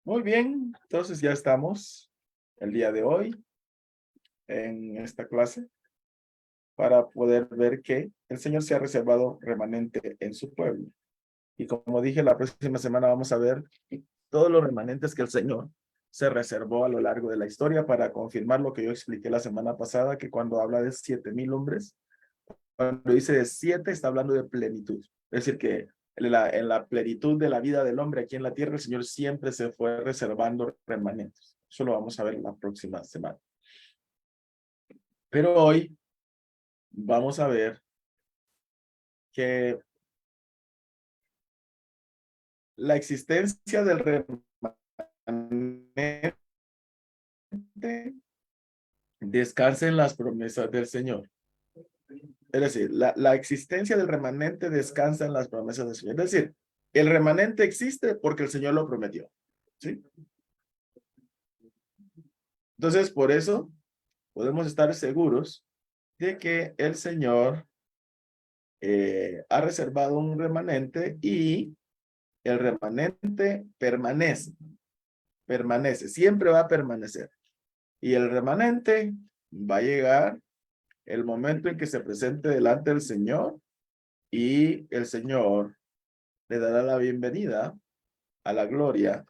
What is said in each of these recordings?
Muy bien, entonces ya estamos el día de hoy en esta clase para poder ver que el Señor se ha reservado remanente en su pueblo. Y como dije, la próxima semana vamos a ver todos los remanentes que el Señor se reservó a lo largo de la historia para confirmar lo que yo expliqué la semana pasada, que cuando habla de 7,000 hombres, cuando dice de 7, está hablando de plenitud. Es decir, que en la plenitud de la vida del hombre aquí en la tierra, el Señor siempre se fue reservando remanentes. Eso lo vamos a ver la próxima semana. Pero hoy vamos a ver que la existencia del remanente descansa en las promesas del Señor. Es decir, la existencia del remanente descansa en las promesas del Señor. Es decir, el remanente existe porque el Señor lo prometió. ¿Sí? Entonces, por eso podemos estar seguros de que el Señor ha reservado un remanente y el remanente permanece, siempre va a permanecer. Y el remanente va a llegar el momento en que se presente delante del Señor y el Señor le dará la bienvenida a la gloria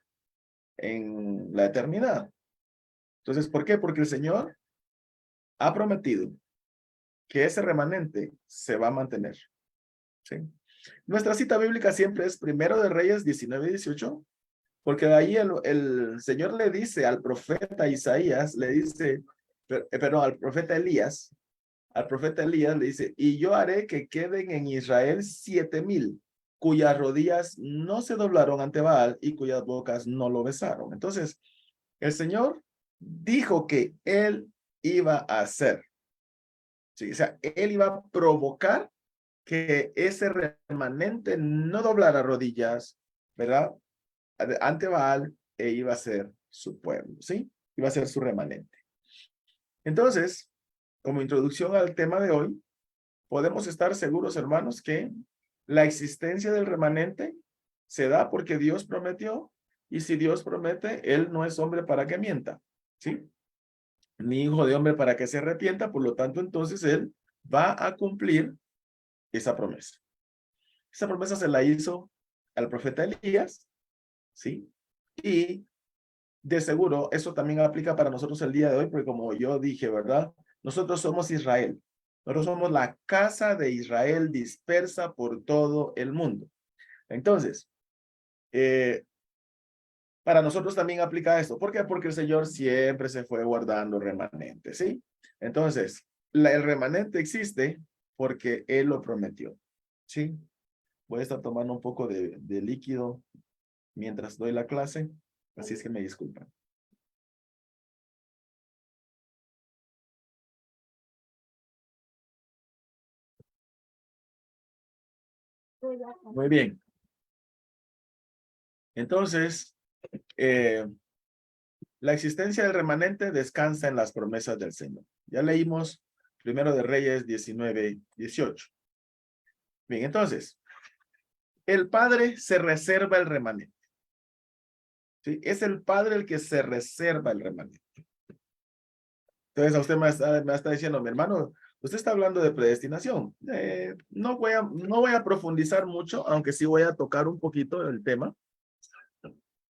en la eternidad. Entonces, ¿por qué? Porque el Señor ha prometido que ese remanente se va a mantener. ¿Sí? Nuestra cita bíblica siempre es Primero de Reyes 19:18, porque de ahí el Señor le dice al profeta Isaías, le dice, perdón, al profeta Elías le dice, y yo haré que queden en Israel 7,000, cuyas rodillas no se doblaron ante Baal y cuyas bocas no lo besaron. Entonces, el Señor dijo que él iba a hacer, ¿sí? O sea, él iba a provocar que ese remanente no doblara rodillas, ¿verdad? Ante Baal e iba a ser su pueblo, ¿sí? Iba a ser su remanente. Entonces, como introducción al tema de hoy, podemos estar seguros, hermanos, que la existencia del remanente se da porque Dios prometió, y si Dios promete, Él no es hombre para que mienta, ¿sí? Ni hijo de hombre para que se arrepienta, por lo tanto, entonces Él va a cumplir esa promesa. Esa promesa se la hizo al profeta Elías, ¿sí? Y de seguro eso también aplica para nosotros el día de hoy, porque como yo dije, ¿verdad? Nosotros somos Israel. Nosotros somos la casa de Israel dispersa por todo el mundo. Entonces, para nosotros también aplica esto. ¿Por qué? Porque el Señor siempre se fue guardando remanentes, ¿sí? Entonces, el remanente existe porque Él lo prometió, ¿sí? Voy a estar tomando un poco de líquido mientras doy la clase, así es que me disculpan. Muy bien. Entonces, la existencia del remanente descansa en las promesas del Señor. Ya leímos Primero de Reyes 19:18. Bien, entonces, el Padre se reserva el remanente. ¿Sí? Es el Padre el que se reserva el remanente. Entonces, a usted me está diciendo, mi hermano, usted está hablando de predestinación. No voy a profundizar mucho, aunque sí voy a tocar un poquito el tema.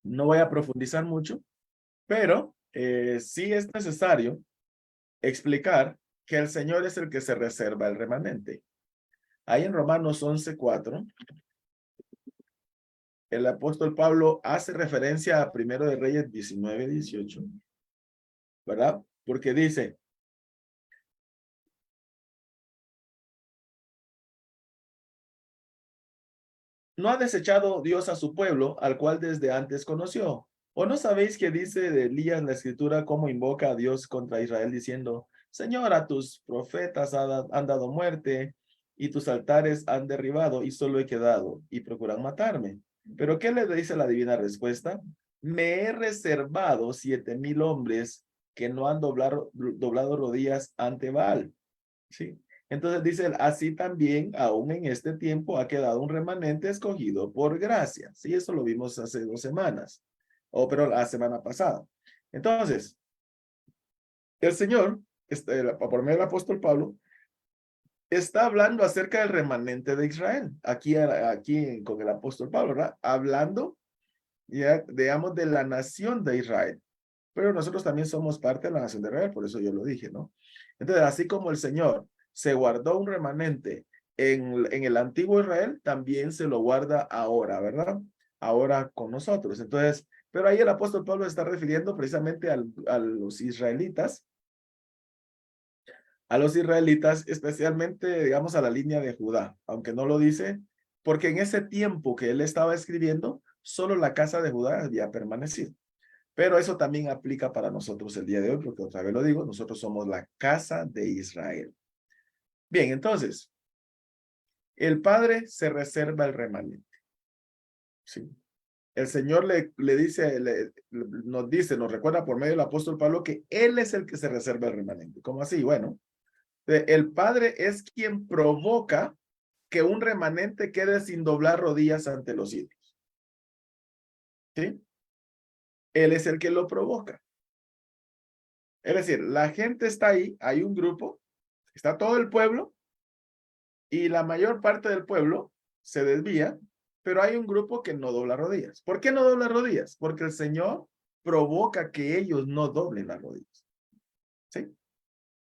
No voy a profundizar mucho, pero sí es necesario explicar que el Señor es el que se reserva el remanente. Ahí en Romanos 11:4, el apóstol Pablo hace referencia a Primero de Reyes 19:18, ¿verdad? Porque dice, ¿no ha desechado Dios a su pueblo, al cual desde antes conoció? ¿O no sabéis que dice de Elías en la escritura cómo invoca a Dios contra Israel diciendo, Señor, a tus profetas han dado muerte y tus altares han derribado y solo he quedado y procuran matarme? ¿Pero qué le dice la divina respuesta? Me he reservado 7,000 hombres que no han doblado rodillas ante Baal. ¿Sí? Entonces dice, así también, aún en este tiempo, ha quedado un remanente escogido por gracia. Sí, eso lo vimos hace 2 semanas. pero la semana pasada. Entonces, el Señor, por medio del apóstol Pablo, está hablando acerca del remanente de Israel, aquí con el apóstol Pablo, ¿verdad? Hablando, ya, digamos, de la nación de Israel. Pero nosotros también somos parte de la nación de Israel, por eso yo lo dije, ¿no? Entonces, así como el Señor se guardó un remanente en el antiguo Israel, también se lo guarda ahora, ¿verdad? Ahora con nosotros. Entonces, pero ahí el apóstol Pablo está refiriendo precisamente a los israelitas, especialmente, digamos, a la línea de Judá, aunque no lo dice, porque en ese tiempo que él estaba escribiendo, solo la casa de Judá había permanecido. Pero eso también aplica para nosotros el día de hoy, porque otra vez lo digo, nosotros somos la casa de Israel. Bien, entonces, el Padre se reserva el remanente. Sí. El Señor le dice, nos recuerda por medio del apóstol Pablo que Él es el que se reserva el remanente. ¿Cómo así? Bueno, el Padre es quien provoca que un remanente quede sin doblar rodillas ante los ídolos. ¿Sí? Él es el que lo provoca. Es decir, la gente está ahí, hay un grupo, está todo el pueblo, y la mayor parte del pueblo se desvía, pero hay un grupo que no dobla rodillas. ¿Por qué no dobla rodillas? Porque el Señor provoca que ellos no doblen las rodillas. ¿Sí?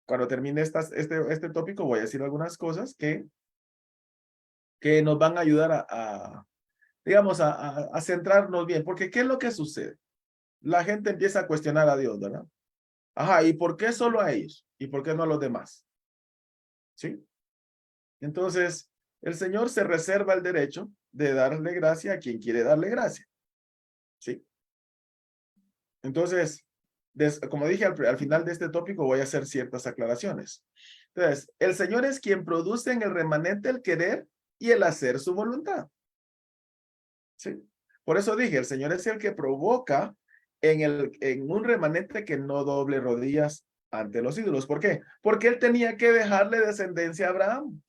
Cuando termine este tópico voy a decir algunas cosas que nos van a ayudar digamos, a centrarnos bien. Porque ¿qué es lo que sucede? La gente empieza a cuestionar a Dios, ¿verdad? Ajá, ¿y por qué solo a ellos? ¿Y por qué no a los demás? ¿Sí? Entonces, el Señor se reserva el derecho de darle gracia a quien quiere darle gracia. ¿Sí? Entonces, como dije al final de este tópico, voy a hacer ciertas aclaraciones. Entonces, el Señor es quien produce en el remanente el querer y el hacer su voluntad. ¿Sí? Por eso dije, el Señor es el que provoca en un remanente que no doble rodillas ante los ídolos. ¿Por qué? Porque él tenía que dejarle descendencia a Abraham.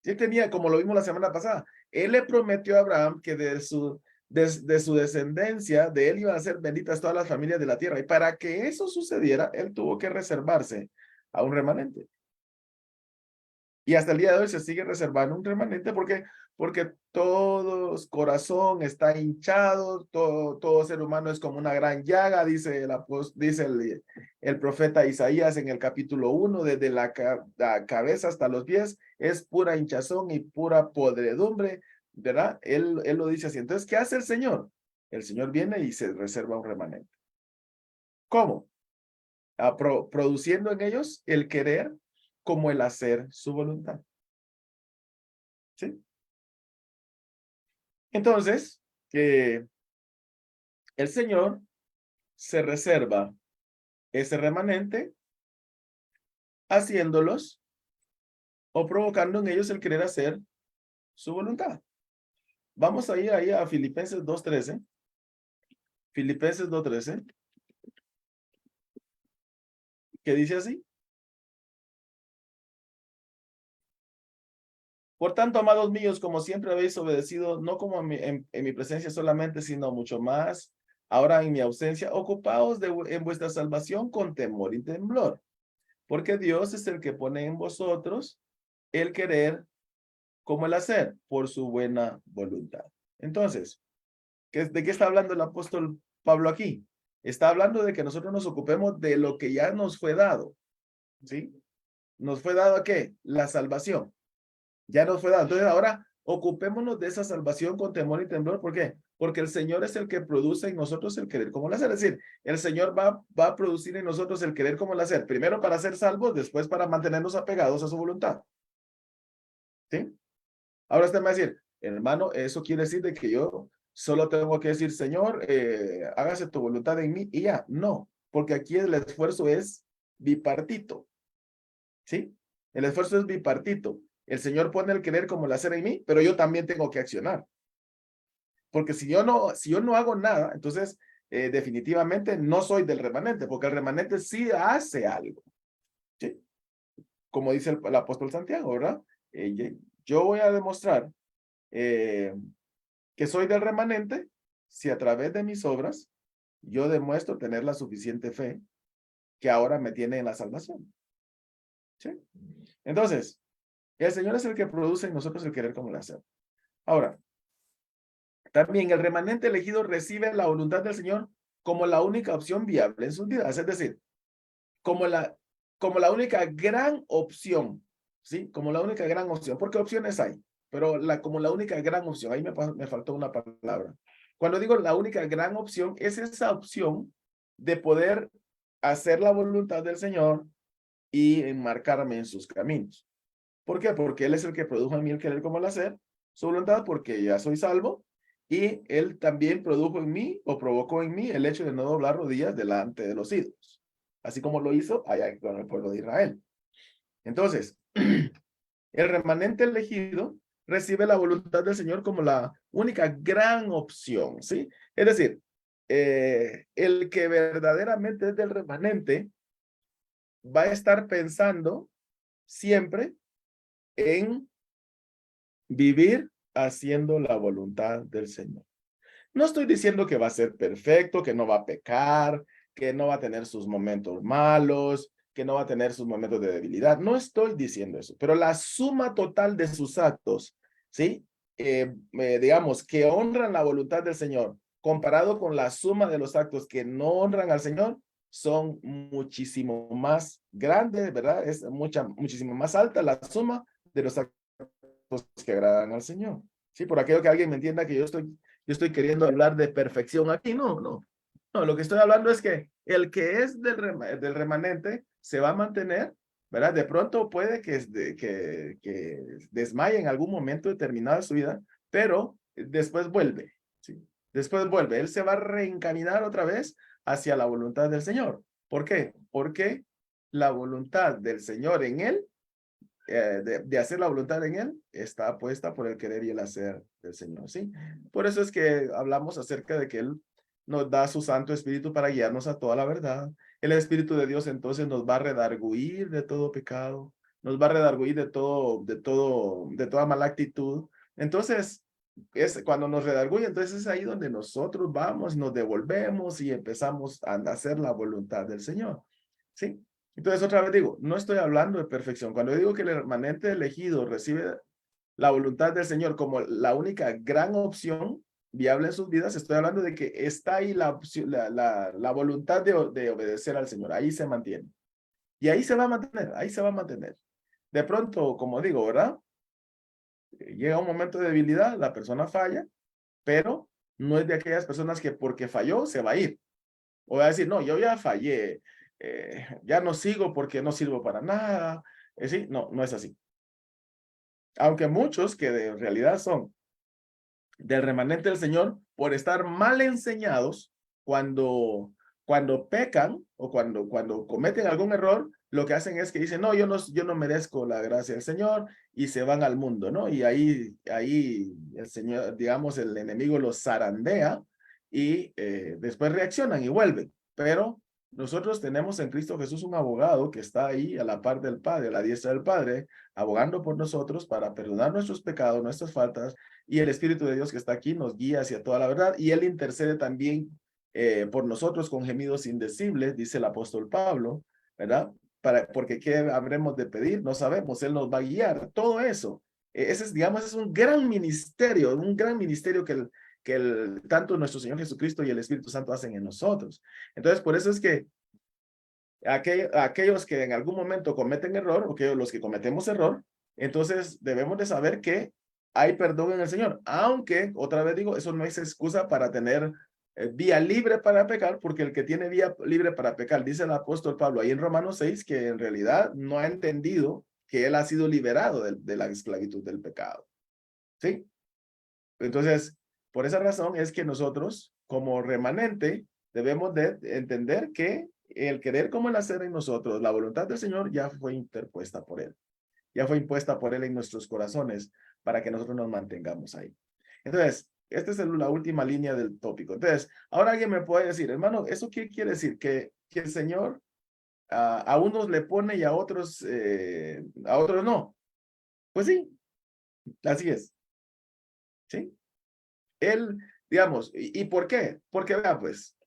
Él tenía, como lo vimos la semana pasada, él le prometió a Abraham que de su descendencia, de él iban a ser benditas todas las familias de la tierra. Y para que eso sucediera, él tuvo que reservarse a un remanente. Y hasta el día de hoy se sigue reservando un remanente porque todo corazón está hinchado, todo ser humano es como una gran llaga, dice el profeta Isaías en el capítulo 1, desde la cabeza hasta los pies, es pura hinchazón y pura podredumbre, ¿verdad? Él lo dice así. Entonces, ¿qué hace el Señor? El Señor viene y se reserva un remanente. ¿Cómo? Produciendo en ellos el querer como el hacer su voluntad. ¿Sí? Entonces, el Señor se reserva ese remanente haciéndolos o provocando en ellos el querer hacer su voluntad. Vamos a ir ahí a Filipenses 2:13. Filipenses 2:13, que dice así. Por tanto, amados míos, como siempre habéis obedecido, no como en mi presencia solamente, sino mucho más, ahora en mi ausencia, ocupaos en vuestra salvación con temor y temblor, porque Dios es el que pone en vosotros el querer como el hacer, por su buena voluntad. Entonces, ¿de qué está hablando el apóstol Pablo aquí? Está hablando de que nosotros nos ocupemos de lo que ya nos fue dado, ¿sí? ¿Nos fue dado a qué? La salvación. Ya nos fue dado. Entonces ahora ocupémonos de esa salvación con temor y temblor. ¿Por qué? Porque el Señor es el que produce en nosotros el querer como el hacer. Es decir, el Señor va a producir en nosotros el querer como el hacer. Primero para ser salvos, después para mantenernos apegados a su voluntad. ¿Sí? Ahora usted me va a decir, hermano, eso quiere decir de que yo solo tengo que decir, Señor, hágase tu voluntad en mí y ya. No, porque aquí el esfuerzo es bipartito. ¿Sí? El esfuerzo es bipartito. El Señor pone el querer como el hacer en mí, pero yo también tengo que accionar. Porque si yo no hago nada, entonces definitivamente no soy del remanente, porque el remanente sí hace algo. ¿Sí? Como dice el apóstol Santiago, ¿verdad? Yo voy a demostrar que soy del remanente si a través de mis obras yo demuestro tener la suficiente fe que ahora me tiene en la salvación. ¿Sí? Entonces, el Señor es el que produce en nosotros el querer como el hacer. Ahora, también el remanente elegido recibe la voluntad del Señor como la única opción viable en sus vidas. Es decir, como la única gran opción, ¿sí? Como la única gran opción, porque opciones hay, pero como la única gran opción, ahí me faltó una palabra. Cuando digo la única gran opción, es esa opción de poder hacer la voluntad del Señor y enmarcarme en sus caminos. ¿Por qué? Porque Él es el que produjo en mí el querer como el hacer, su voluntad, porque ya soy salvo, y Él también produjo en mí o provocó en mí el hecho de no doblar rodillas delante de los ídolos, así como lo hizo allá con el pueblo de Israel. Entonces, el remanente elegido recibe la voluntad del Señor como la única gran opción, ¿sí? Es decir, el que verdaderamente es del remanente va a estar pensando siempre en vivir haciendo la voluntad del Señor. No estoy diciendo que va a ser perfecto, que no va a pecar, que no va a tener sus momentos malos, que no va a tener sus momentos de debilidad. No estoy diciendo eso, pero la suma total de sus actos, ¿sí? Digamos, que honran la voluntad del Señor, comparado con la suma de los actos que no honran al Señor, son muchísimo más grandes, ¿verdad? Es muchísimo más alta la suma de los actos que agradan al Señor. Sí, por aquello que alguien me entienda que yo estoy queriendo hablar de perfección aquí. No, no. No, lo que estoy hablando es que el que es del remanente se va a mantener, ¿verdad? De pronto puede que desmaye en algún momento determinado de su vida, pero después vuelve, ¿sí? Después vuelve. Él se va a reencaminar otra vez hacia la voluntad del Señor. ¿Por qué? Porque la voluntad del Señor en él de hacer la voluntad en él, está puesta por el querer y el hacer del Señor, ¿sí? Por eso es que hablamos acerca de que él nos da su Santo Espíritu para guiarnos a toda la verdad. El Espíritu de Dios entonces nos va a redarguir de todo pecado, nos va a redarguir de toda mala actitud. Entonces, es cuando nos redarguye, entonces es ahí donde nosotros vamos, nos devolvemos y empezamos a hacer la voluntad del Señor, ¿sí? Entonces, otra vez digo, no estoy hablando de perfección. Cuando digo que el remanente elegido recibe la voluntad del Señor como la única gran opción viable en sus vidas, estoy hablando de que está ahí la voluntad de obedecer al Señor. Ahí se mantiene. Y ahí se va a mantener, ahí se va a mantener. De pronto, como digo, ¿verdad? Llega un momento de debilidad, la persona falla, pero no es de aquellas personas que porque falló se va a ir. O va a decir, no, yo ya fallé, ya no sigo porque no sirvo para nada. Sí, no, no es así. Aunque muchos que en realidad son del remanente del Señor, por estar mal enseñados, cuando pecan o cuando cometen algún error, lo que hacen es que dicen, no, yo no merezco la gracia del Señor, y se van al mundo, ¿no? Y ahí el Señor, digamos, el enemigo los zarandea y después reaccionan y vuelven. Pero nosotros tenemos en Cristo Jesús un abogado que está ahí a la par del Padre, a la diestra del Padre, abogando por nosotros para perdonar nuestros pecados, nuestras faltas, y el Espíritu de Dios que está aquí nos guía hacia toda la verdad, y Él intercede también por nosotros con gemidos indecibles, dice el apóstol Pablo, ¿verdad? Porque ¿qué habremos de pedir? No sabemos, Él nos va a guiar, todo eso. Ese es, digamos, es un gran ministerio que tanto nuestro Señor Jesucristo y el Espíritu Santo hacen en nosotros. Entonces, por eso es que aquellos que en algún momento cometen error, o que los que cometemos error, entonces debemos de saber que hay perdón en el Señor. Aunque, otra vez digo, eso no es excusa para tener vía libre para pecar, porque el que tiene vía libre para pecar, dice el apóstol Pablo ahí en Romanos 6, que en realidad no ha entendido que él ha sido liberado de la esclavitud del pecado. ¿Sí? Entonces, por esa razón es que nosotros, como remanente, debemos de entender que el querer como el hacer en nosotros, la voluntad del Señor ya fue interpuesta por Él. Ya fue impuesta por Él en nuestros corazones para que nosotros nos mantengamos ahí. Entonces, esta es la última línea del tópico. Entonces, ahora alguien me puede decir, hermano, ¿eso qué quiere decir? Que el Señor a unos le pone y a otros no. Pues sí, así es. ¿Sí? Él, digamos, ¿y por qué? Porque vea, pues,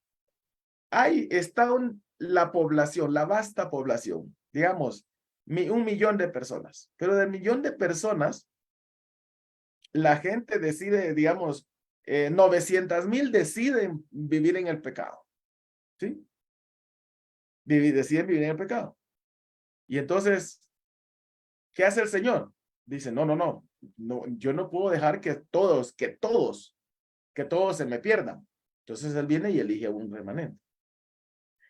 ahí está la población, la vasta población, digamos, 1 millón de personas, pero del millón de personas, la gente decide, digamos, 900,000 deciden vivir en el pecado, ¿sí? Deciden vivir en el pecado. Y entonces, ¿qué hace el Señor? Dice, no, yo no puedo dejar que todos se me pierdan. Entonces él viene y elige a un remanente.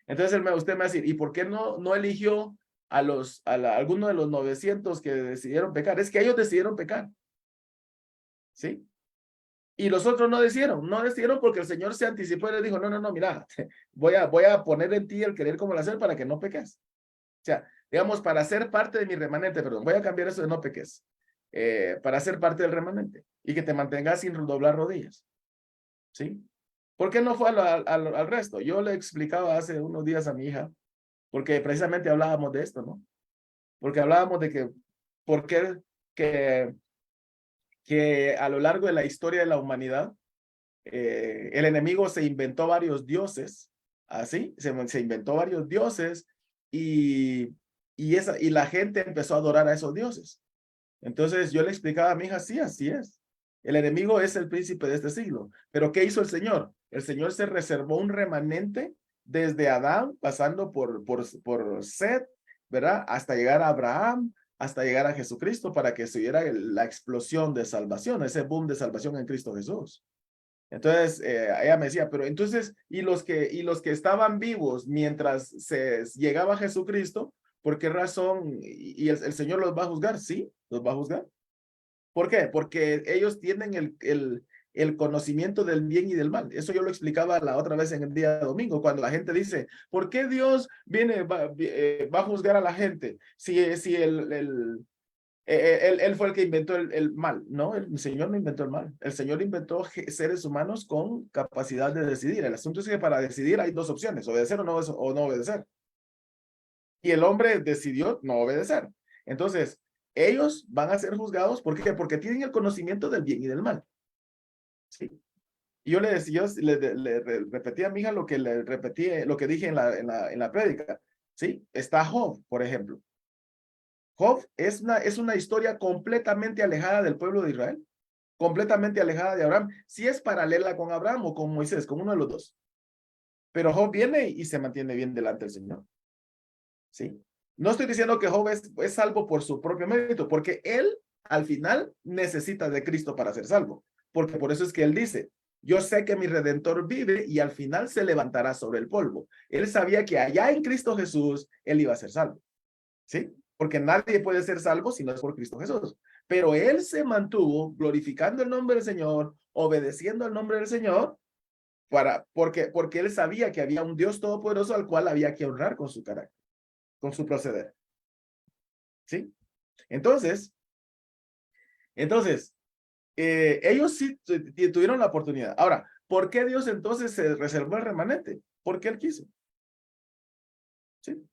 Entonces usted me va a decir, ¿y por qué no eligió a alguno de los 900 que decidieron pecar? Es que ellos decidieron pecar, ¿sí? Y los otros no decidieron porque el Señor se anticipó y le dijo, no, mira, voy a poner en ti el querer como el hacer para que no peques. O sea, digamos, para ser parte de mi remanente, perdón, voy a cambiar eso de no peques, para ser parte del remanente y que te mantengas sin doblar rodillas, ¿sí? ¿Por qué no fue al resto? Yo le explicaba hace unos días a mi hija, porque precisamente hablábamos de esto, ¿no? Porque hablábamos de que, ¿por qué que a lo largo de la historia de la humanidad, el enemigo se inventó varios dioses, así, se inventó varios dioses y la gente empezó a adorar a esos dioses. Entonces yo le explicaba a mi hija, sí, así es. El enemigo es el príncipe de este siglo. Pero ¿qué hizo el Señor? El Señor se reservó un remanente desde Adán, pasando por Set, ¿verdad? Hasta llegar a Abraham, hasta llegar a Jesucristo, para que se diera la explosión de salvación, ese boom de salvación en Cristo Jesús. Entonces, ella me decía, pero entonces, ¿y los que estaban vivos mientras se llegaba Jesucristo? ¿Por qué razón? ¿Y el Señor los va a juzgar? Sí, los va a juzgar. ¿Por qué? Porque ellos tienen el conocimiento del bien y del mal. Eso yo lo explicaba la otra vez en el día domingo, cuando la gente dice, ¿por qué Dios va a juzgar a la gente si él fue el que inventó el mal? No, el Señor no inventó el mal. El Señor inventó seres humanos con capacidad de decidir. El asunto es que para decidir hay dos opciones, obedecer o no obedecer. Y el hombre decidió no obedecer. Entonces, ellos van a ser juzgados. ¿Por qué? Porque tienen el conocimiento del bien y del mal. ¿Sí? Y yo le decía, le repetí a mi hija lo que le repetí, lo que dije en la prédica. ¿Sí? Está Job, por ejemplo. Job es una historia completamente alejada del pueblo de Israel, completamente alejada de Abraham. Sí es paralela con Abraham o con Moisés, con uno de los dos. Pero Job viene y se mantiene bien delante del Señor. ¿Sí? No estoy diciendo que Job es salvo por su propio mérito, porque él al final necesita de Cristo para ser salvo. Porque por eso es que él dice, yo sé que mi Redentor vive y al final se levantará sobre el polvo. Él sabía que allá en Cristo Jesús, él iba a ser salvo. ¿Sí? Porque nadie puede ser salvo si no es por Cristo Jesús. Pero él se mantuvo glorificando el nombre del Señor, obedeciendo al nombre del Señor, porque él sabía que había un Dios todopoderoso al cual había que honrar con su carácter, con su proceder. ¿Sí? Entonces, ellos sí tuvieron la oportunidad. Ahora, ¿por qué Dios entonces se reservó el remanente? Porque él quiso. ¿Sí?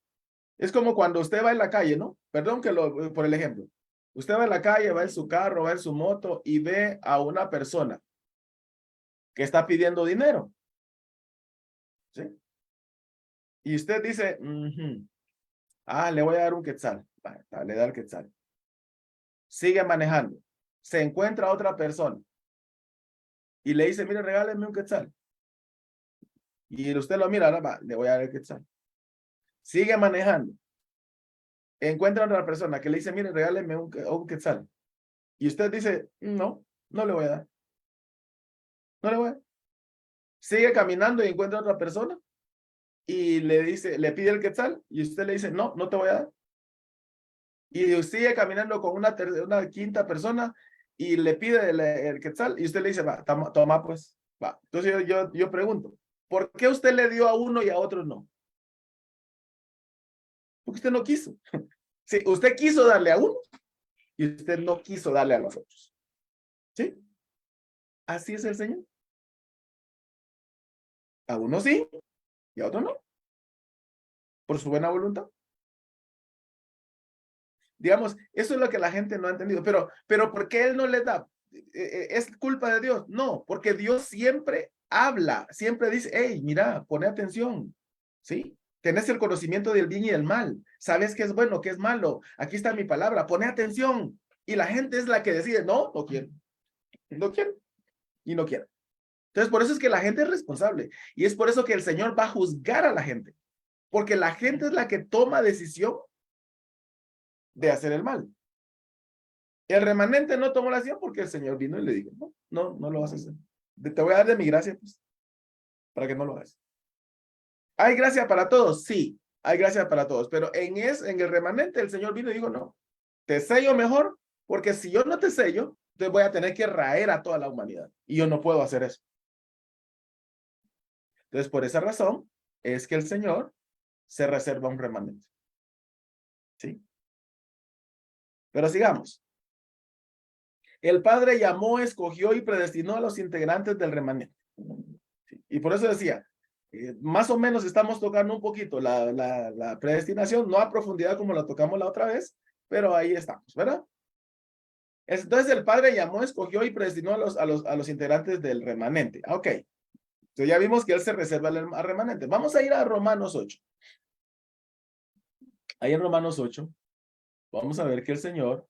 Es como cuando usted va en la calle, ¿no? Perdón por el ejemplo. Usted va en la calle, va en su carro, va en su moto y ve a una persona que está pidiendo dinero. ¿Sí? Y usted dice, le voy a dar un quetzal. Le da el quetzal. Sigue manejando. Se encuentra otra persona y le dice, mire, regáleme un quetzal. Y usted lo mira, le voy a dar el quetzal. Sigue manejando. Encuentra a otra persona que le dice, mire, regáleme un quetzal. Y usted dice, no le voy a dar. No le voy a dar. Sigue caminando y encuentra a otra persona y le pide el quetzal y usted le dice, no te voy a dar. Y sigue caminando con una quinta persona y le pide el quetzal y usted le dice, va, toma pues, va. Entonces yo pregunto, ¿por qué usted le dio a uno y a otro no? Porque usted no quiso. Sí, usted quiso darle a uno y usted no quiso darle a los otros. ¿Sí? Así es el Señor. A uno sí y a otro no. Por su buena voluntad. Digamos, eso es lo que la gente no ha entendido. Pero ¿por qué él no les da? ¿es culpa de Dios? No, porque Dios siempre habla, siempre dice, hey, mira, pone atención, ¿sí? Tenés el conocimiento del bien y del mal, sabes qué es bueno, qué es malo, aquí está mi palabra, pone atención. Y la gente es la que decide, no, no quiero, no quiero, y no quiero. Entonces, por eso es que la gente es responsable, y es por eso que el Señor va a juzgar a la gente, porque la gente es la que toma decisión de hacer el mal. El remanente no tomó la acción porque el Señor vino y le dijo, no, no, no lo vas a hacer. Te voy a dar de mi gracia, pues, para que no lo hagas. ¿Hay gracia para todos? Sí, hay gracia para todos, pero en el remanente el Señor vino y dijo, no, te sello mejor, porque si yo no te sello, te voy a tener que raer a toda la humanidad, y yo no puedo hacer eso. Entonces, por esa razón, es que el Señor se reserva un remanente. ¿Sí? Pero sigamos. El Padre llamó, escogió y predestinó a los integrantes del remanente. ¿Sí? Y por eso decía, más o menos estamos tocando un poquito la predestinación, no a profundidad como la tocamos la otra vez, pero ahí estamos, ¿verdad? Entonces el Padre llamó, escogió y predestinó a los integrantes del remanente. Ok. Entonces ya vimos que Él se reserva al remanente. Vamos a ir a Romanos 8. Ahí en Romanos 8, vamos a ver que el Señor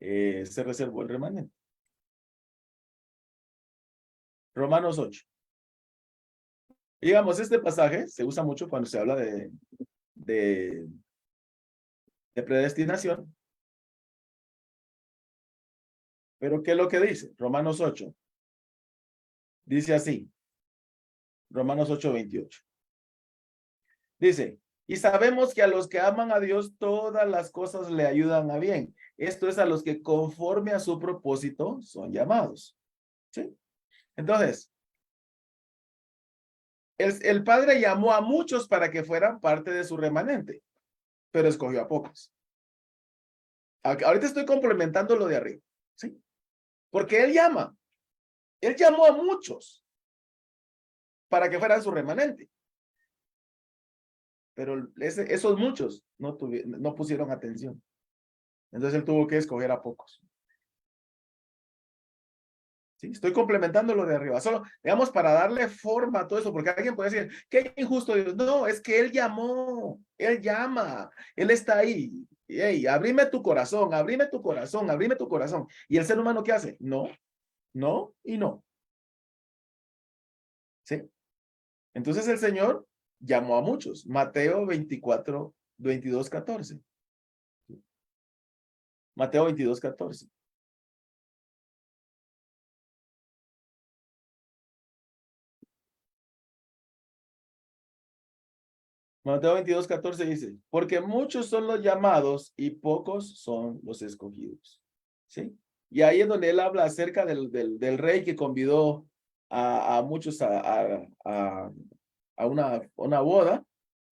se reservó el remanente. Romanos 8. Digamos, este pasaje se usa mucho cuando se habla de predestinación. Pero ¿qué es lo que dice? Romanos 8. Dice así. Romanos 8:28. Dice, y sabemos que a los que aman a Dios todas las cosas le ayudan a bien. Esto es a los que conforme a su propósito son llamados. ¿Sí? Entonces, el Padre llamó a muchos para que fueran parte de su remanente, pero escogió a pocos. Ahorita estoy complementando lo de arriba. ¿Sí? Porque Él llamó a muchos para que fueran su remanente. Pero esos muchos no pusieron atención. Entonces Él tuvo que escoger a pocos. ¿Sí? Estoy complementando lo de arriba. Solo, digamos, para darle forma a todo eso, porque alguien puede decir, qué injusto Dios. No, es que Él llamó, Él llama, Él está ahí. Hey, abrime tu corazón, abrime tu corazón, abrime tu corazón. ¿Y el ser humano qué hace? No, no y no. ¿Sí? Entonces el Señor llamó a muchos. Mateo 24, 22, 14. Mateo 22, 14. Mateo 22, 14 dice, porque muchos son los llamados y pocos son los escogidos. ¿Sí? Y ahí es donde él habla acerca del rey que convidó a muchos a una boda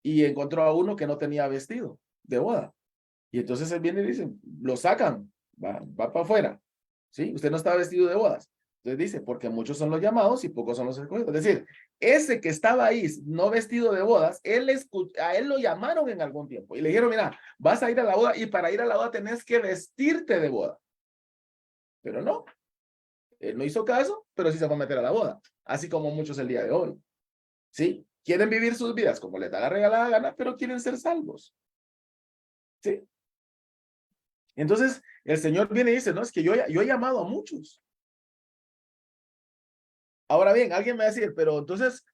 y encontró a uno que no tenía vestido de boda. Y entonces él viene y dice, lo sacan, va para afuera. ¿Sí? Usted no está vestido de bodas. Entonces dice, porque muchos son los llamados y pocos son los escogidos. Es decir, ese que estaba ahí no vestido de bodas, a él lo llamaron en algún tiempo y le dijeron, mira, vas a ir a la boda y para ir a la boda tenés que vestirte de boda. Pero no, él no hizo caso, pero sí se va a meter a la boda, así como muchos el día de hoy. ¿Sí? Quieren vivir sus vidas como les da la regalada gana, pero quieren ser salvos. ¿Sí? Entonces, el Señor viene y dice, no, es que yo he llamado a muchos. Ahora bien, alguien me va a decir, pero entonces,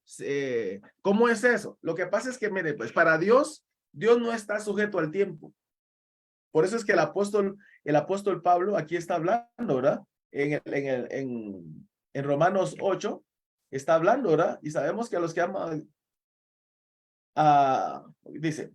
¿cómo es eso? Lo que pasa es que, mire, pues para Dios, Dios no está sujeto al tiempo. Por eso es que el apóstol Pablo aquí está hablando, ¿verdad? En Romanos 8 está hablando, ¿verdad? Y sabemos que a los que aman, dice,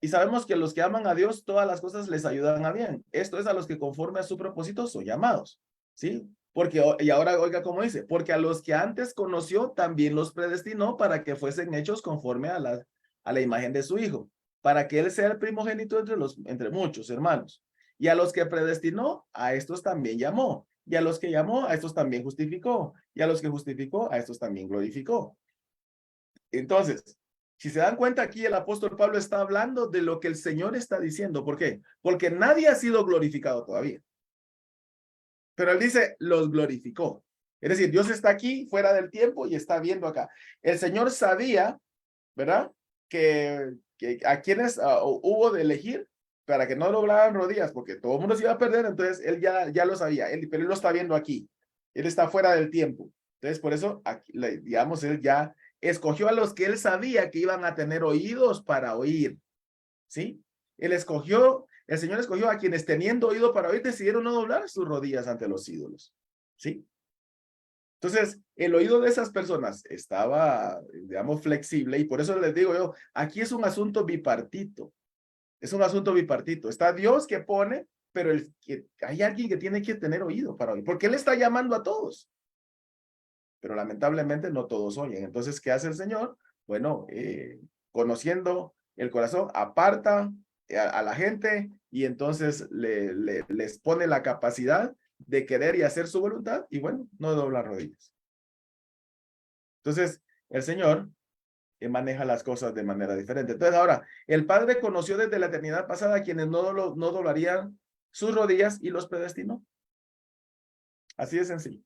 y sabemos que a los que aman a Dios, todas las cosas les ayudan a bien. Esto es a los que conforme a su propósito son llamados, ¿sí? Porque, y ahora oiga cómo dice, porque a los que antes conoció, también los predestinó para que fuesen hechos conforme a la imagen de su Hijo, para que Él sea el primogénito entre muchos hermanos. Y a los que predestinó, a estos también llamó. Y a los que llamó, a estos también justificó. Y a los que justificó, a estos también glorificó. Entonces, si se dan cuenta aquí, el apóstol Pablo está hablando de lo que el Señor está diciendo. ¿Por qué? Porque nadie ha sido glorificado todavía. Pero él dice, los glorificó. Es decir, Dios está aquí fuera del tiempo y está viendo acá. El Señor sabía, ¿verdad? Que a quienes hubo de elegir para que no doblaran rodillas, porque todo el mundo se iba a perder, entonces él ya lo sabía, pero él lo está viendo aquí. Él está fuera del tiempo. Entonces, por eso, aquí, digamos, él ya escogió a los que él sabía que iban a tener oídos para oír. ¿Sí? El Señor escogió a quienes teniendo oído para oír decidieron no doblar sus rodillas ante los ídolos. ¿Sí? Entonces, el oído de esas personas estaba, digamos, flexible y por eso les digo yo, aquí es un asunto bipartito. Es un asunto bipartito. Está Dios que pone, pero hay alguien que tiene que tener oído para oír, porque Él está llamando a todos. Pero lamentablemente no todos oyen. Entonces, ¿qué hace el Señor? Bueno, conociendo el corazón, aparta a la gente y entonces les pone la capacidad de querer y hacer su voluntad y bueno, no dobla rodillas. Entonces, el Señor maneja las cosas de manera diferente. Entonces, ahora, el Padre conoció desde la eternidad pasada a quienes no doblarían sus rodillas y los predestinó. Así de sencillo.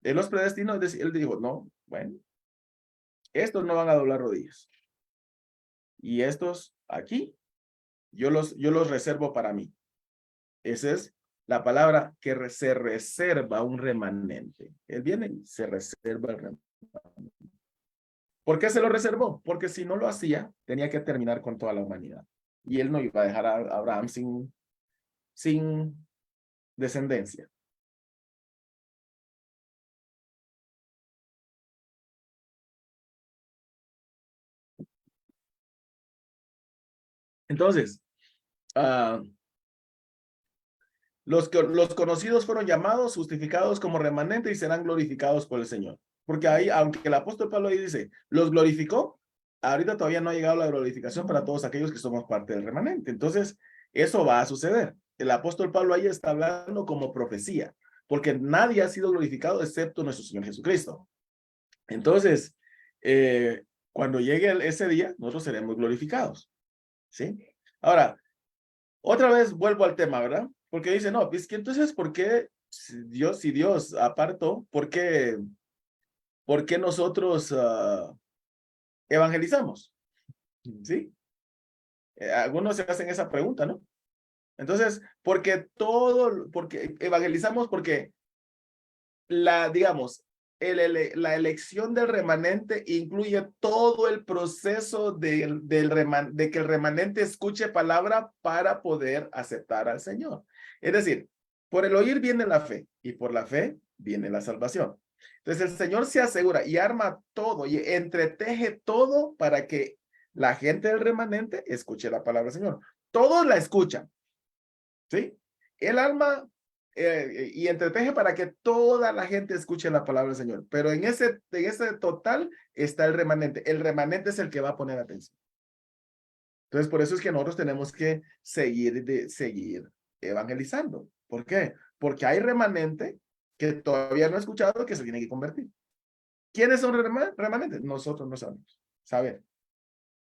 Él los predestinó, es decir, él dijo, no, bueno, estos no van a doblar rodillas. Y estos aquí, yo los reservo para mí. Esa es la palabra que se reserva un remanente. Él viene y se reserva el remanente. ¿Por qué se lo reservó? Porque si no lo hacía, tenía que terminar con toda la humanidad. Y él no iba a dejar a Abraham sin descendencia. Entonces, los conocidos fueron llamados, justificados como remanente y serán glorificados por el Señor. Porque ahí, aunque el apóstol Pablo ahí dice, los glorificó, ahorita todavía no ha llegado la glorificación para todos aquellos que somos parte del remanente. Entonces, eso va a suceder. El apóstol Pablo ahí está hablando como profecía, porque nadie ha sido glorificado excepto nuestro Señor Jesucristo. Entonces, cuando llegue ese día, nosotros seremos glorificados. ¿Sí? Ahora, otra vez vuelvo al tema, ¿verdad? Porque dice, no, es que entonces, ¿por qué si Dios apartó, ¿por qué nosotros evangelizamos? ¿Sí? Algunos se hacen esa pregunta, ¿no? Entonces, porque evangelizamos porque digamos, la elección del remanente incluye todo el proceso de que el remanente escuche palabra para poder aceptar al Señor. Es decir, por el oír viene la fe y por la fe viene la salvación. Entonces el Señor se asegura y arma todo y entreteje todo para que la gente del remanente escuche la palabra del Señor. Todos la escuchan, ¿sí? El alma y entreteje para que toda la gente escuche la palabra del Señor. Pero en ese total está el remanente. El remanente es el que va a poner atención. Entonces, por eso es que nosotros tenemos que seguir evangelizando. ¿Por qué? Porque hay remanente que todavía no ha escuchado que se tiene que convertir. ¿Quiénes son remanentes? Nosotros no sabemos. Saber.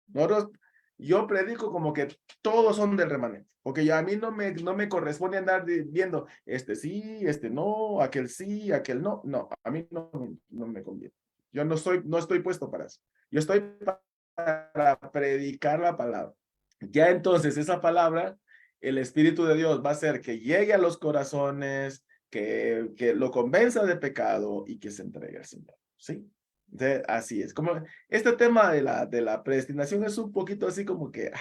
Nosotros, yo predico como que todos son del remanente, porque a mí no me corresponde andar viendo este sí, este no, aquel sí, aquel no. No, a mí no me conviene. Yo no estoy puesto para eso. Yo estoy para predicar la palabra. Ya entonces esa palabra, el Espíritu de Dios va a hacer que llegue a los corazones, que lo convenza de pecado y que se entregue al Señor. ¿Sí? Así es. Como este tema de la predestinación es un poquito así como que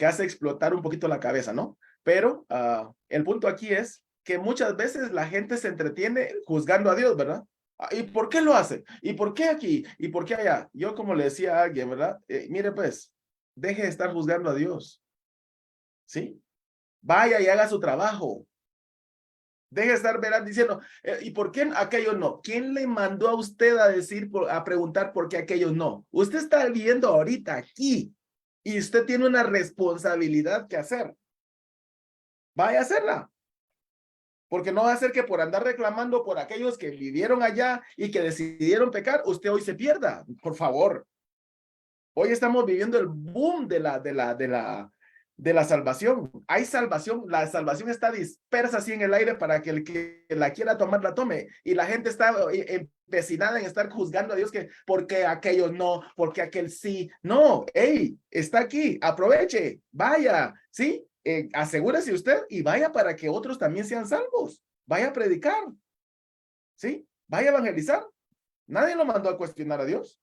hace explotar un poquito la cabeza, ¿no? Pero el punto aquí es que muchas veces la gente se entretiene juzgando a Dios, ¿verdad? ¿Y por qué lo hace? ¿Y por qué aquí? ¿Y por qué allá? Yo como le decía a alguien, ¿verdad? Mire pues, deje de estar juzgando a Dios, ¿sí? Vaya y haga su trabajo. Deje de estar diciendo, ¿y por qué aquellos no? ¿Quién le mandó a usted a preguntar por qué aquellos no? Usted está viviendo ahorita aquí y usted tiene una responsabilidad que hacer. Vaya a hacerla. Porque no va a ser que por andar reclamando por aquellos que vivieron allá y que decidieron pecar, usted hoy se pierda. Por favor. Hoy estamos viviendo el boom de la salvación. Hay salvación, la salvación está dispersa así en el aire para que el que la quiera tomar, la tome. Y la gente está empecinada en estar juzgando a Dios que porque aquellos no, porque aquel sí. No, hey, está aquí, aproveche, vaya, ¿sí? Asegúrese usted y vaya para que otros también sean salvos. Vaya a predicar, ¿sí? Vaya a evangelizar. Nadie lo mandó a cuestionar a Dios.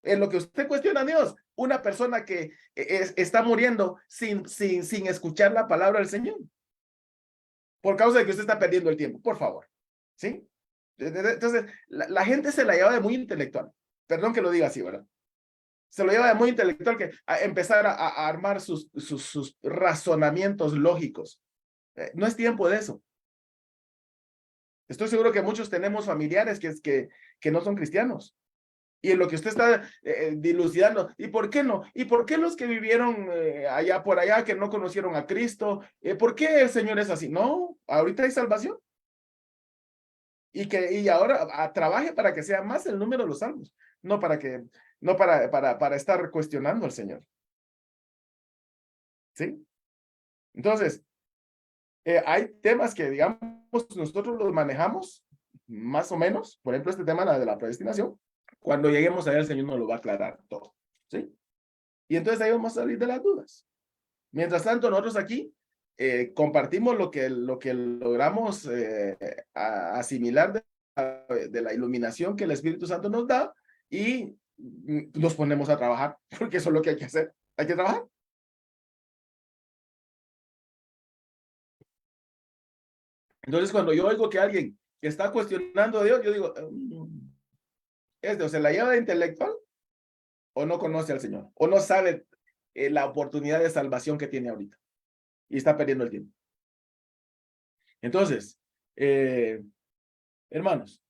En lo que usted cuestiona a Dios, una persona que está muriendo sin escuchar la palabra del Señor, por causa de que usted está perdiendo el tiempo, por favor, ¿sí? Entonces, la gente se la lleva de muy intelectual, perdón que lo diga así, ¿verdad? Se lo lleva de muy intelectual que a empezar a armar sus razonamientos lógicos. No es tiempo de eso. Estoy seguro que muchos tenemos familiares que no son cristianos. Y en lo que usted está dilucidando, ¿y por qué no? ¿Y por qué los que vivieron allá por allá, que no conocieron a Cristo, por qué el Señor es así? No, ahorita hay salvación. Y ahora trabaje para que sea más el número de los salvos, no para estar cuestionando al Señor. ¿Sí? Entonces, hay temas que, digamos, nosotros los manejamos más o menos, por ejemplo, este tema de la predestinación. Cuando lleguemos allá, el Señor nos lo va a aclarar todo, ¿sí? Y entonces ahí vamos a salir de las dudas. Mientras tanto, nosotros aquí compartimos lo que logramos asimilar de la iluminación que el Espíritu Santo nos da y nos ponemos a trabajar, porque eso es lo que hay que hacer. Hay que trabajar. Entonces, cuando yo oigo que alguien está cuestionando a Dios, yo digo, o se la lleva de intelectual o no conoce al Señor, o no sabe la oportunidad de salvación que tiene ahorita y está perdiendo el tiempo. Entonces, hermanos,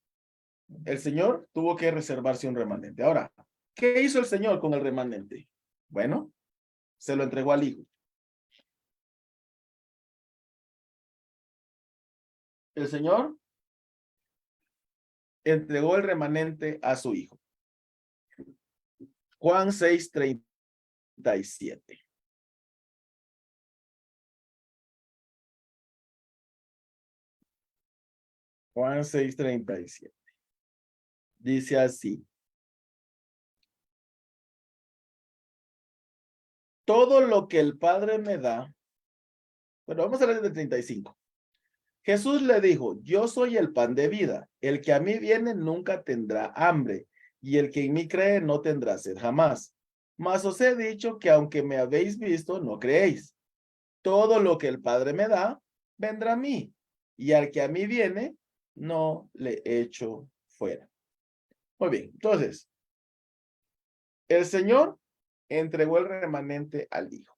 el Señor tuvo que reservarse un remanente. Ahora, ¿qué hizo el Señor con el remanente? Bueno, se lo entregó al Hijo. El Señor entregó el remanente a su Hijo. Juan 6:37. Juan 6:37. Dice así: todo lo que el Padre me da, bueno, vamos a leer del 35. Jesús le dijo, yo soy el pan de vida, el que a mí viene nunca tendrá hambre, y el que en mí cree no tendrá sed jamás. Mas os he dicho que aunque me habéis visto, no creéis. Todo lo que el Padre me da, vendrá a mí, y al que a mí viene, no le echo fuera. Muy bien, entonces, el Señor entregó el remanente al Hijo.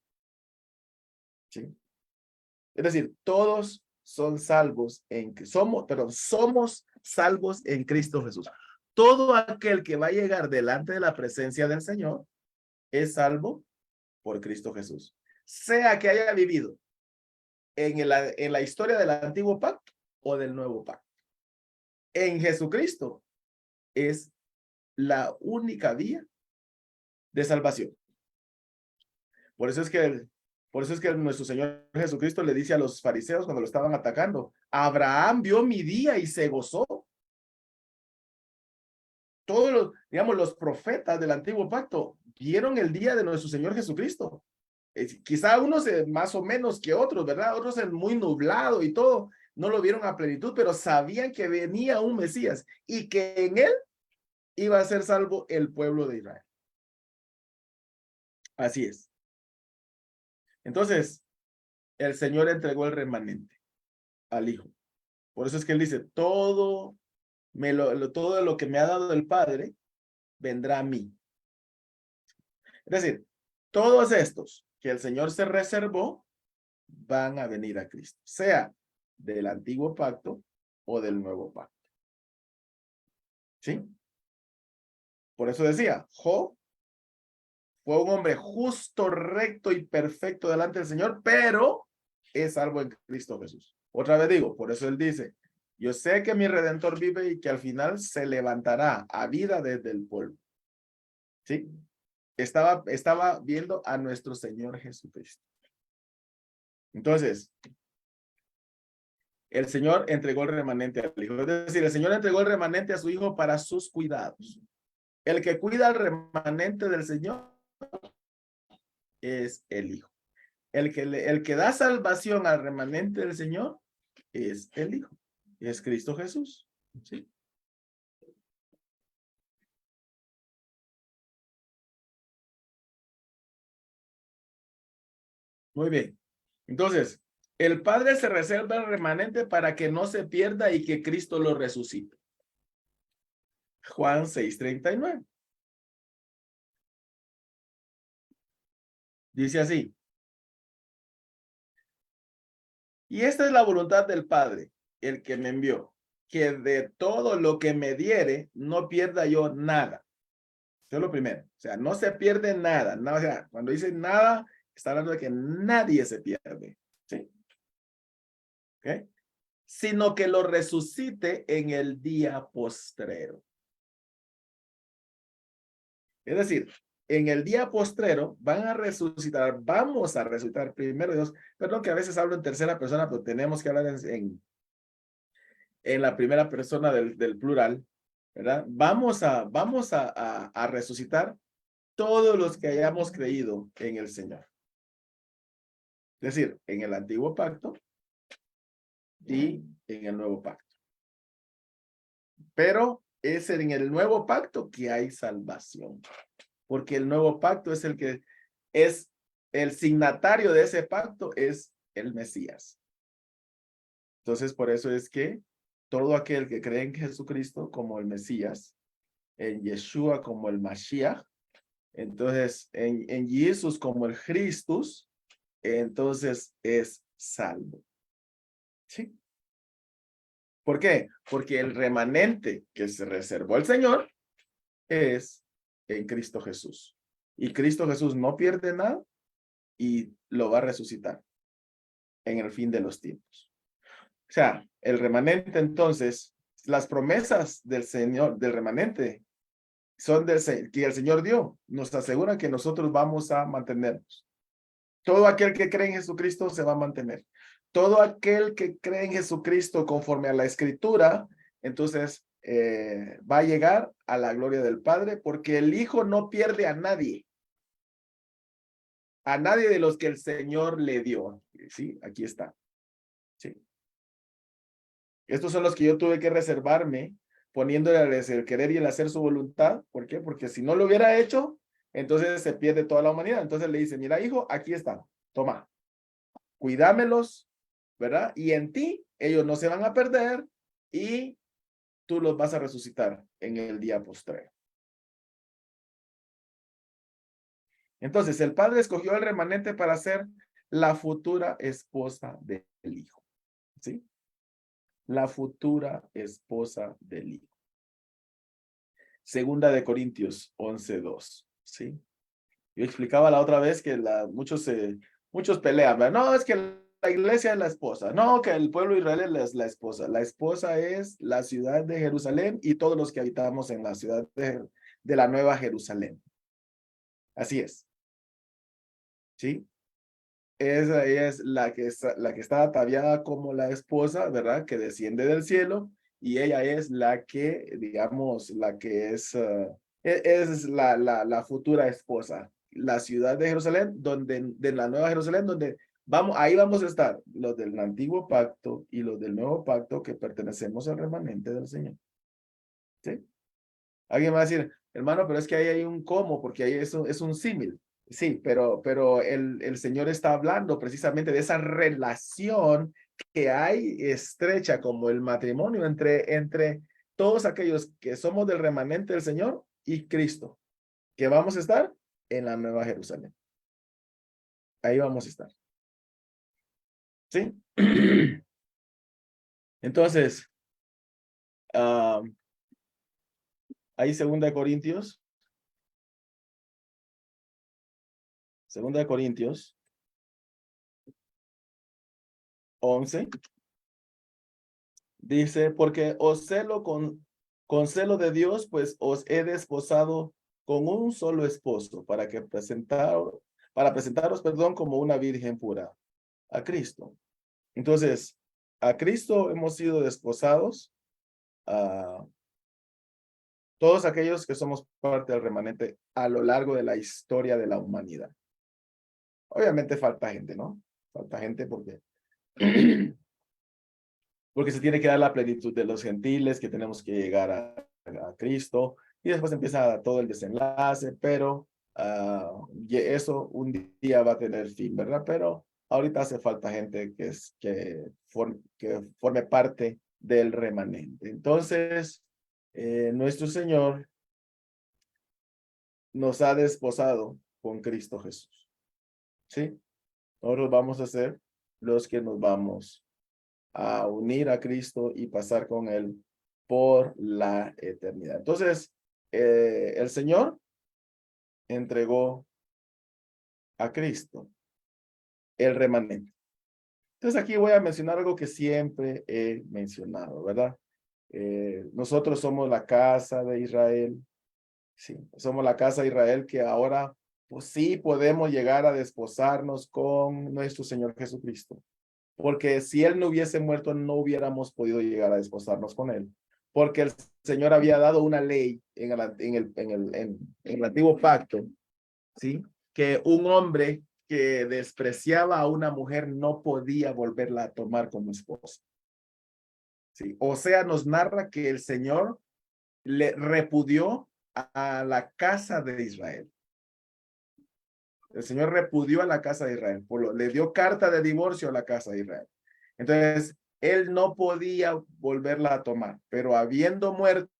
¿Sí? Es decir, todos son salvos somos salvos en Cristo Jesús. Todo aquel que va a llegar delante de la presencia del Señor es salvo por Cristo Jesús. Sea que haya vivido en la historia del antiguo pacto o del nuevo pacto. En Jesucristo es la única vía de salvación. Por eso es que nuestro Señor Jesucristo le dice a los fariseos cuando lo estaban atacando, Abraham vio mi día y se gozó. Todos los, digamos, los profetas del antiguo pacto vieron el día de nuestro Señor Jesucristo. Quizá unos más o menos que otros, ¿verdad? Otros muy nublado y todo, no lo vieron a plenitud, pero sabían que venía un Mesías y que en él iba a ser salvo el pueblo de Israel. Así es. Entonces, el Señor entregó el remanente al Hijo. Por eso es que él dice, todo lo que me ha dado el Padre vendrá a mí. Es decir, todos estos que el Señor se reservó van a venir a Cristo, sea del antiguo pacto o del nuevo pacto. ¿Sí? Por eso decía, Job fue un hombre justo, recto y perfecto delante del Señor, pero es salvo en Cristo Jesús. Otra vez digo, por eso él dice, yo sé que mi Redentor vive y que al final se levantará a vida desde el polvo. ¿Sí? Estaba viendo a nuestro Señor Jesucristo. Entonces, el Señor entregó el remanente al Hijo. Es decir, el Señor entregó el remanente a su Hijo para sus cuidados. El que cuida el remanente del Señor es el Hijo. El que da salvación al remanente del Señor es el Hijo. Es Cristo Jesús. ¿Sí? Muy bien. Entonces, el Padre se reserva el remanente para que no se pierda y que Cristo lo resucite. Juan 6:39. Dice así. Y esta es la voluntad del Padre, el que me envió, que de todo lo que me diere, no pierda yo nada. Eso es lo primero. O sea, no se pierde nada. O sea, cuando dice nada, está hablando de que nadie se pierde. ¿Sí? ¿Ok? Sino que lo resucite en el día postrero. Es decir, en el día postrero van a resucitar, vamos a resucitar primero Dios. Perdón que a veces hablo en tercera persona, pero tenemos que hablar en la primera persona del plural, ¿verdad? Vamos a resucitar todos los que hayamos creído en el Señor. Es decir, en el antiguo pacto y en el nuevo pacto. Pero es en el nuevo pacto que hay salvación. Porque el nuevo pacto es el que es el signatario de ese pacto, es el Mesías. Entonces, por eso es que todo aquel que cree en Jesucristo como el Mesías, en Yeshua como el Mashiach, entonces en Jesús como el Christus, entonces es salvo. ¿Sí? ¿Por qué? Porque el remanente que se reservó el Señor es en Cristo Jesús. Y Cristo Jesús no pierde nada y lo va a resucitar en el fin de los tiempos. O sea, el remanente entonces, las promesas del Señor, del remanente, son que el Señor dio, nos aseguran que nosotros vamos a mantenernos. Todo aquel que cree en Jesucristo se va a mantener. Todo aquel que cree en Jesucristo conforme a la Escritura, entonces va a llegar a la gloria del Padre, porque el Hijo no pierde a nadie de los que el Señor le dio. Sí, aquí está. Sí. Estos son los que yo tuve que reservarme, poniéndoles el querer y el hacer su voluntad. ¿Por qué? Porque si no lo hubiera hecho, entonces se pierde toda la humanidad. Entonces le dice, mira, hijo, aquí está, toma, cuídamelos, ¿verdad? Y en ti ellos no se van a perder y tú los vas a resucitar en el día postrero. Entonces, el padre escogió el remanente para ser la futura esposa del hijo, ¿sí? La futura esposa del hijo. Segunda de Corintios 11:2, ¿sí? Yo explicaba la otra vez que muchos pelean, ¿verdad? No, es que la iglesia es la esposa, no, que el pueblo de Israel es la esposa. La esposa es la ciudad de Jerusalén y todos los que habitamos en la ciudad de la Nueva Jerusalén. Así es, ¿sí? Esa es la que está ataviada como la esposa, ¿verdad? Que desciende del cielo y ella es la que, digamos, la que es la futura esposa. La ciudad de Jerusalén, de la Nueva Jerusalén, donde ahí vamos a estar, los del antiguo pacto y los del nuevo pacto que pertenecemos al remanente del Señor. ¿Sí? Alguien va a decir, hermano, pero es que ahí hay un cómo, porque ahí es un símil. Sí, pero el Señor está hablando precisamente de esa relación que hay estrecha como el matrimonio entre todos aquellos que somos del remanente del Señor y Cristo, que vamos a estar en la Nueva Jerusalén. Ahí vamos a estar. ¿Sí? Entonces, ahí segunda de Corintios 11. Dice, porque os celo con celo de Dios, pues os he desposado con un solo esposo para presentaros, perdón, como una virgen pura. a Cristo. Entonces, a Cristo hemos sido desposados, a todos aquellos que somos parte del remanente a lo largo de la historia de la humanidad. Obviamente falta gente, ¿no? Falta gente porque, porque se tiene que dar la plenitud de los gentiles, que tenemos que llegar a Cristo, y después empieza todo el desenlace, pero y eso un día va a tener fin, ¿verdad? Pero ahorita hace falta gente que forme parte del remanente. Entonces, nuestro Señor nos ha desposado con Cristo Jesús, ¿sí? Nosotros vamos a ser los que nos vamos a unir a Cristo y pasar con Él por la eternidad. Entonces, el Señor entregó a Cristo el remanente. Entonces, aquí voy a mencionar algo que siempre he mencionado, ¿verdad? Nosotros somos la casa de Israel. Sí, somos la casa de Israel que ahora, pues sí, podemos llegar a desposarnos con nuestro Señor Jesucristo. Porque si Él no hubiese muerto, no hubiéramos podido llegar a desposarnos con Él. Porque el Señor había dado una ley en el antiguo pacto, ¿sí? Que un hombre que despreciaba a una mujer no podía volverla a tomar como esposa. ¿Sí? O sea, nos narra que el Señor le repudió a la casa de Israel. El Señor repudió a la casa de Israel, le dio carta de divorcio a la casa de Israel. Entonces, él no podía volverla a tomar, pero habiendo muerto,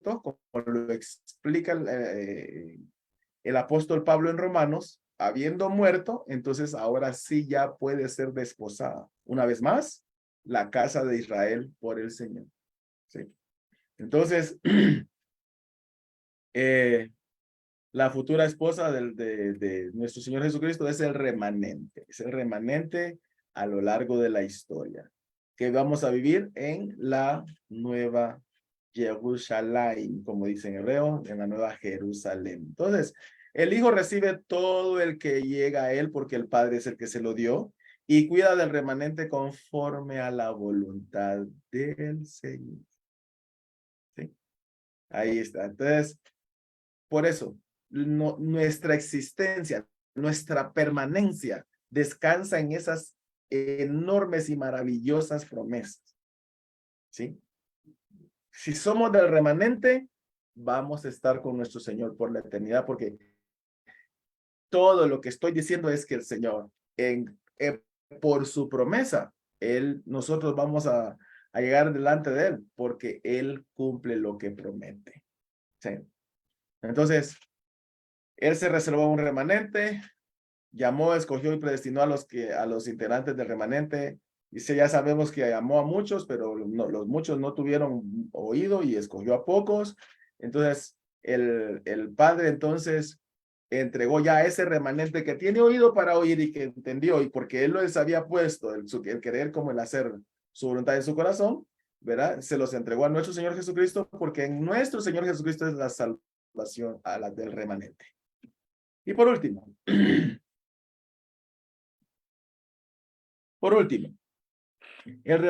como lo explica el apóstol Pablo en Romanos, habiendo muerto, entonces ahora sí ya puede ser desposada. Una vez más, la casa de Israel por el Señor. ¿Sí? Entonces, la futura esposa de nuestro Señor Jesucristo es el remanente a lo largo de la historia, que vamos a vivir en la nueva Jerusalén, como dice en hebreo, en la nueva Jerusalén. Entonces, el Hijo recibe todo el que llega a él porque el Padre es el que se lo dio y cuida del remanente conforme a la voluntad del Señor. ¿Sí? Ahí está. Entonces, por eso, nuestra existencia, nuestra permanencia descansa en esas enormes y maravillosas promesas. ¿Sí? Si somos del remanente, vamos a estar con nuestro Señor por la eternidad, porque todo lo que estoy diciendo es que el Señor, por su promesa, nosotros vamos a llegar delante de Él, porque Él cumple lo que promete. ¿Sí? Entonces, Él se reservó un remanente, llamó, escogió y predestinó a los integrantes del remanente. Dice, ya sabemos que llamó a muchos, pero los muchos no tuvieron oído y escogió a pocos. Entonces, el Padre entonces entregó ya ese remanente que tiene oído para oír y que entendió, y porque Él les había puesto el querer como el hacer su voluntad en su corazón, ¿verdad? Se los entregó a nuestro Señor Jesucristo, porque en nuestro Señor Jesucristo es la salvación a la del remanente. Y por último, el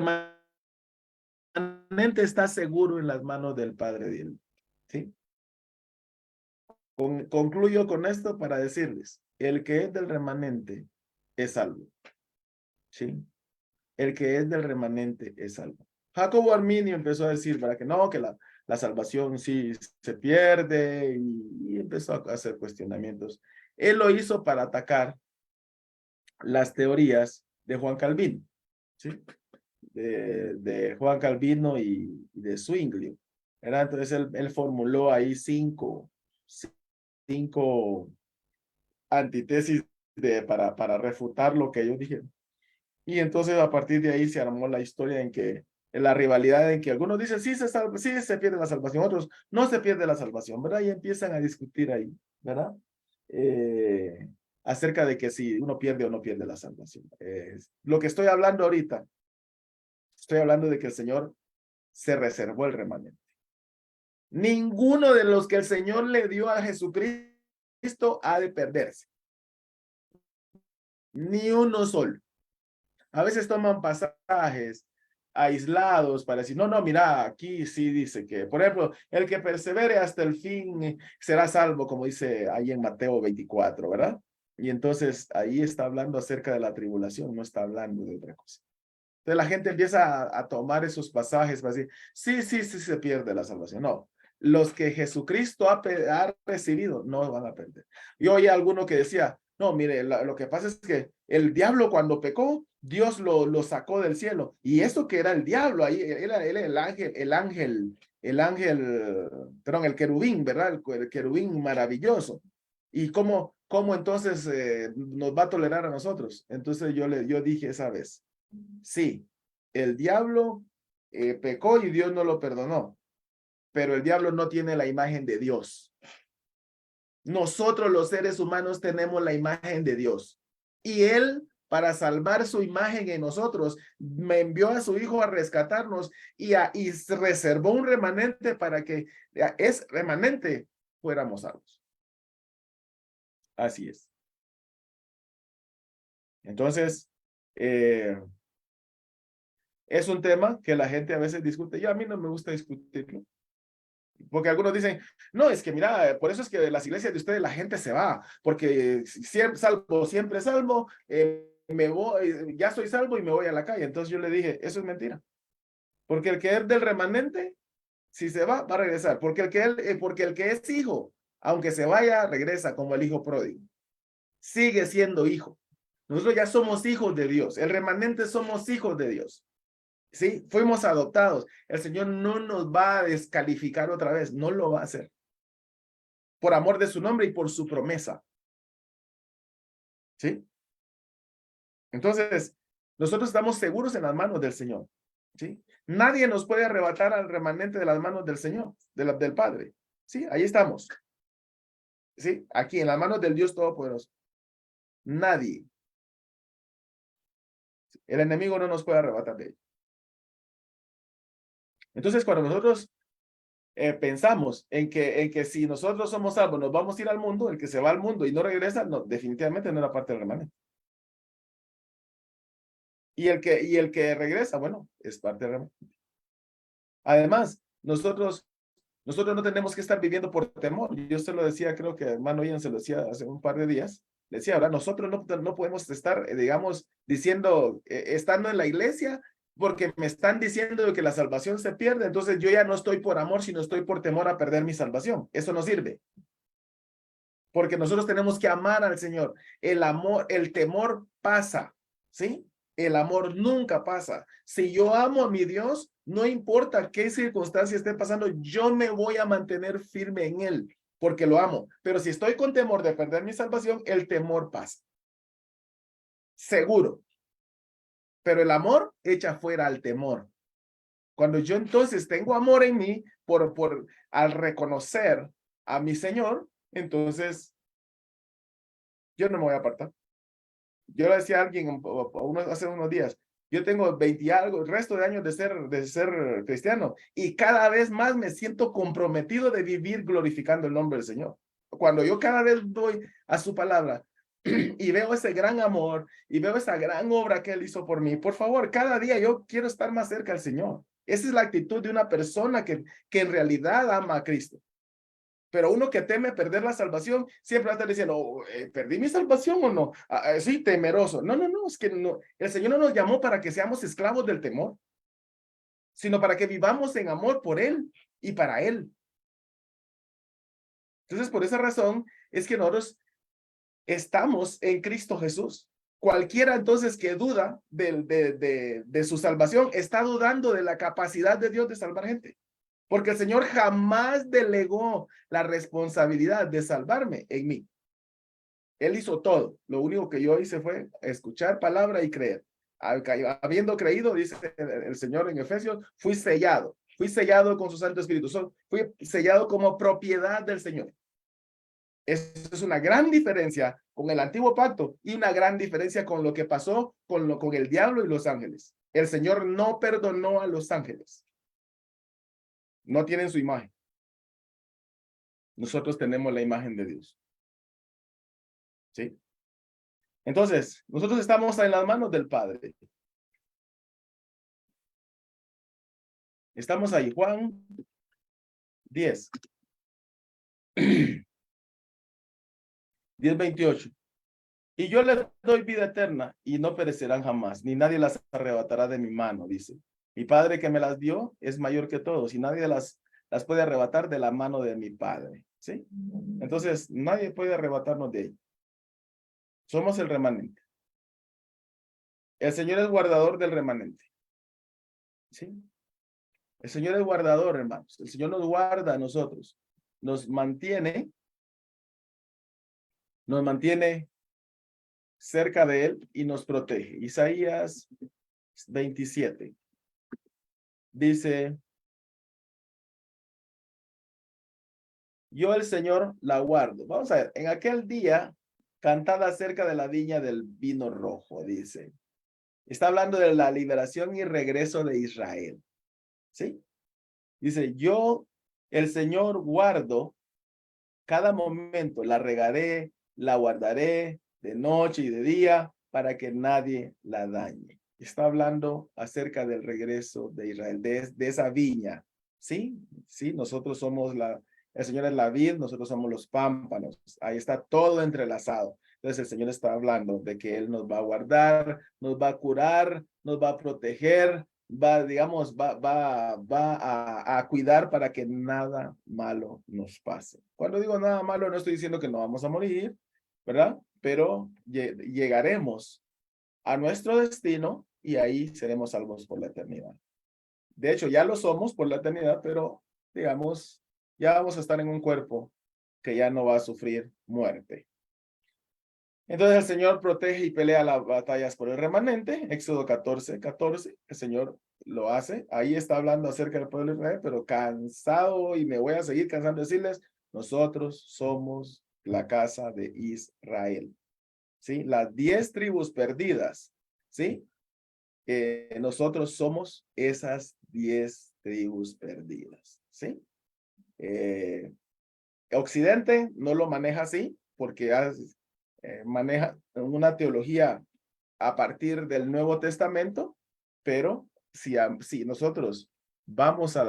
remanente está seguro en las manos del Padre de él. ¿Sí? Concluyo con esto para decirles, el que es del remanente es salvo. ¿Sí? El que es del remanente es salvo. Jacobo Arminio empezó a decir para que no, que la salvación sí se pierde y empezó a hacer cuestionamientos. Él lo hizo para atacar las teorías de Juan Calvino. ¿Sí? De Juan Calvino y de Zwingli. ¿Verdad? Entonces él formuló ahí cinco antítesis para refutar lo que ellos dijeron. Y entonces a partir de ahí se armó la historia en la rivalidad en que algunos dicen sí sí se pierde la salvación, otros no se pierde la salvación, ¿verdad? Y empiezan a discutir ahí, ¿verdad? Acerca de que si uno pierde o no pierde la salvación. Lo que estoy hablando ahorita, estoy hablando de que el Señor se reservó el remanente. Ninguno de los que el Señor le dio a Jesucristo ha de perderse. Ni uno solo. a veces toman pasajes aislados para decir, no, no, mira, aquí sí dice que, por ejemplo, el que persevere hasta el fin será salvo, como dice ahí en Mateo 24, ¿verdad? Y entonces ahí está hablando acerca de la tribulación, no está hablando de otra cosa. Entonces la gente empieza a tomar esos pasajes para decir, sí, sí, sí se pierde la salvación. No, los que Jesucristo ha recibido no van a perder. Yo oí a alguno que decía, no, mire, lo que pasa es que el diablo cuando pecó, Dios lo sacó del cielo. Y eso que era el diablo, ahí era perdón, el querubín, ¿verdad? El querubín maravilloso. ¿Y cómo entonces nos va a tolerar a nosotros? Entonces yo dije esa vez, sí, el diablo pecó y Dios no lo perdonó, pero el diablo no tiene la imagen de Dios. Nosotros los seres humanos tenemos la imagen de Dios. Y Él, para salvar su imagen en nosotros, me envió a su Hijo a rescatarnos y reservó un remanente para que es remanente fuéramos salvos. Así es. Entonces, es un tema que la gente a veces discute. Yo a mí no me gusta discutirlo. Porque algunos dicen, no, es que mira, por eso es que de las iglesias de ustedes la gente se va, porque siempre salvo, siempre salvo, me voy, ya soy salvo y me voy a la calle. Entonces yo le dije, eso es mentira. Porque el que es del remanente, si se va a regresar. Porque el que es hijo, aunque se vaya, regresa como el hijo pródigo. Sigue siendo hijo. Nosotros ya somos hijos de Dios. El remanente somos hijos de Dios. Sí, fuimos adoptados. El Señor no nos va a descalificar otra vez, no lo va a hacer. Por amor de su nombre y por su promesa. ¿Sí? Entonces, nosotros estamos seguros en las manos del Señor. ¿Sí? Nadie nos puede arrebatar al remanente de las manos del Señor, del Padre. ¿Sí? Ahí estamos. ¿Sí? Aquí en las manos del Dios Todopoderoso. Nadie. El enemigo no nos puede arrebatar de él. Entonces, cuando nosotros pensamos en que si nosotros somos salvos, nos vamos a ir al mundo, el que se va al mundo y no regresa, no, definitivamente no era parte del remanente. Y el que regresa, bueno, es parte del remanente. Además, nosotros no tenemos que estar viviendo por temor. Yo se lo decía, creo que hermano Ian se lo decía hace un par de días. Decía, ahora nosotros no podemos estar, digamos, diciendo, estando en la iglesia, porque me están diciendo que la salvación se pierde, entonces yo ya no estoy por amor, sino estoy por temor a perder mi salvación. Eso no sirve. Porque nosotros tenemos que amar al Señor. El amor, el temor pasa, ¿sí? El amor nunca pasa. Si yo amo a mi Dios, no importa qué circunstancia esté pasando, yo me voy a mantener firme en Él, porque lo amo. Pero si estoy con temor de perder mi salvación, el temor pasa. Seguro. Pero el amor echa fuera al temor. Cuando yo entonces tengo amor en mí, al reconocer a mi Señor, entonces yo no me voy a apartar. Yo le decía a alguien hace unos días, yo tengo 20 y algo, el resto de años de ser cristiano, y cada vez más me siento comprometido de vivir glorificando el nombre del Señor. Cuando yo cada vez voy a su palabra y veo ese gran amor y veo esa gran obra que Él hizo por mí, por favor, cada día yo quiero estar más cerca al Señor. Esa es la actitud de una persona que en realidad ama a Cristo. Pero uno que teme perder la salvación, siempre va a estar diciendo, oh, ¿perdí mi salvación o no? Sí, temeroso. No, no, no, es que no. El Señor no nos llamó para que seamos esclavos del temor, sino para que vivamos en amor por Él y para Él. Entonces, por esa razón, es que nosotros estamos en Cristo Jesús. Cualquiera entonces que duda de su salvación, está dudando de la capacidad de Dios de salvar gente. Porque el Señor jamás delegó la responsabilidad de salvarme en mí. Él hizo todo. Lo único que yo hice fue escuchar palabra y creer. Habiendo creído, dice el Señor en Efesios, fui sellado con su Santo Espíritu. Fui sellado como propiedad del Señor. Eso es una gran diferencia con el antiguo pacto y una gran diferencia con lo que pasó con el diablo y los ángeles. El Señor no perdonó a los ángeles. No tienen su imagen. Nosotros tenemos la imagen de Dios. ¿Sí? Entonces, nosotros estamos en las manos del Padre. Estamos ahí, Juan 10. 10:28. Y yo les doy vida eterna y no perecerán jamás, ni nadie las arrebatará de mi mano, dice. Mi Padre que me las dio es mayor que todos y nadie las puede arrebatar de la mano de mi Padre, ¿sí? Entonces, nadie puede arrebatarnos de ahí. Somos el remanente. El Señor es guardador del remanente, ¿sí? El Señor es guardador, hermanos. El Señor nos guarda a nosotros. Nos mantiene cerca de Él y nos protege. Isaías 27 dice, yo el Señor la guardo. Vamos a ver, en aquel día, cantada acerca de la viña del vino rojo, dice. Está hablando de la liberación y regreso de Israel, ¿sí? Dice, yo el Señor guardo cada momento, la regaré, la guardaré de noche y de día para que nadie la dañe. Está hablando acerca del regreso de Israel, de esa viña, ¿sí? Sí, nosotros somos el Señor es la vid, nosotros somos los pámpanos. Ahí está todo entrelazado. Entonces el Señor está hablando de que Él nos va a guardar, nos va a curar, nos va a proteger, digamos, va a cuidar para que nada malo nos pase. Cuando digo nada malo, no estoy diciendo que no vamos a morir, ¿verdad? Pero llegaremos a nuestro destino y ahí seremos salvos por la eternidad. De hecho, ya lo somos por la eternidad, pero digamos, ya vamos a estar en un cuerpo que ya no va a sufrir muerte. Entonces el Señor protege y pelea las batallas por el remanente. Éxodo 14:14, el Señor lo hace. Ahí está hablando acerca del pueblo de Israel, pero cansado, y me voy a seguir cansando de decirles, nosotros somos la casa de Israel. ¿Sí? Las 10 tribus perdidas, ¿sí? Nosotros somos esas 10 tribus perdidas, ¿sí? Occidente no lo maneja así, porque maneja una teología a partir del Nuevo Testamento, pero si nosotros vamos a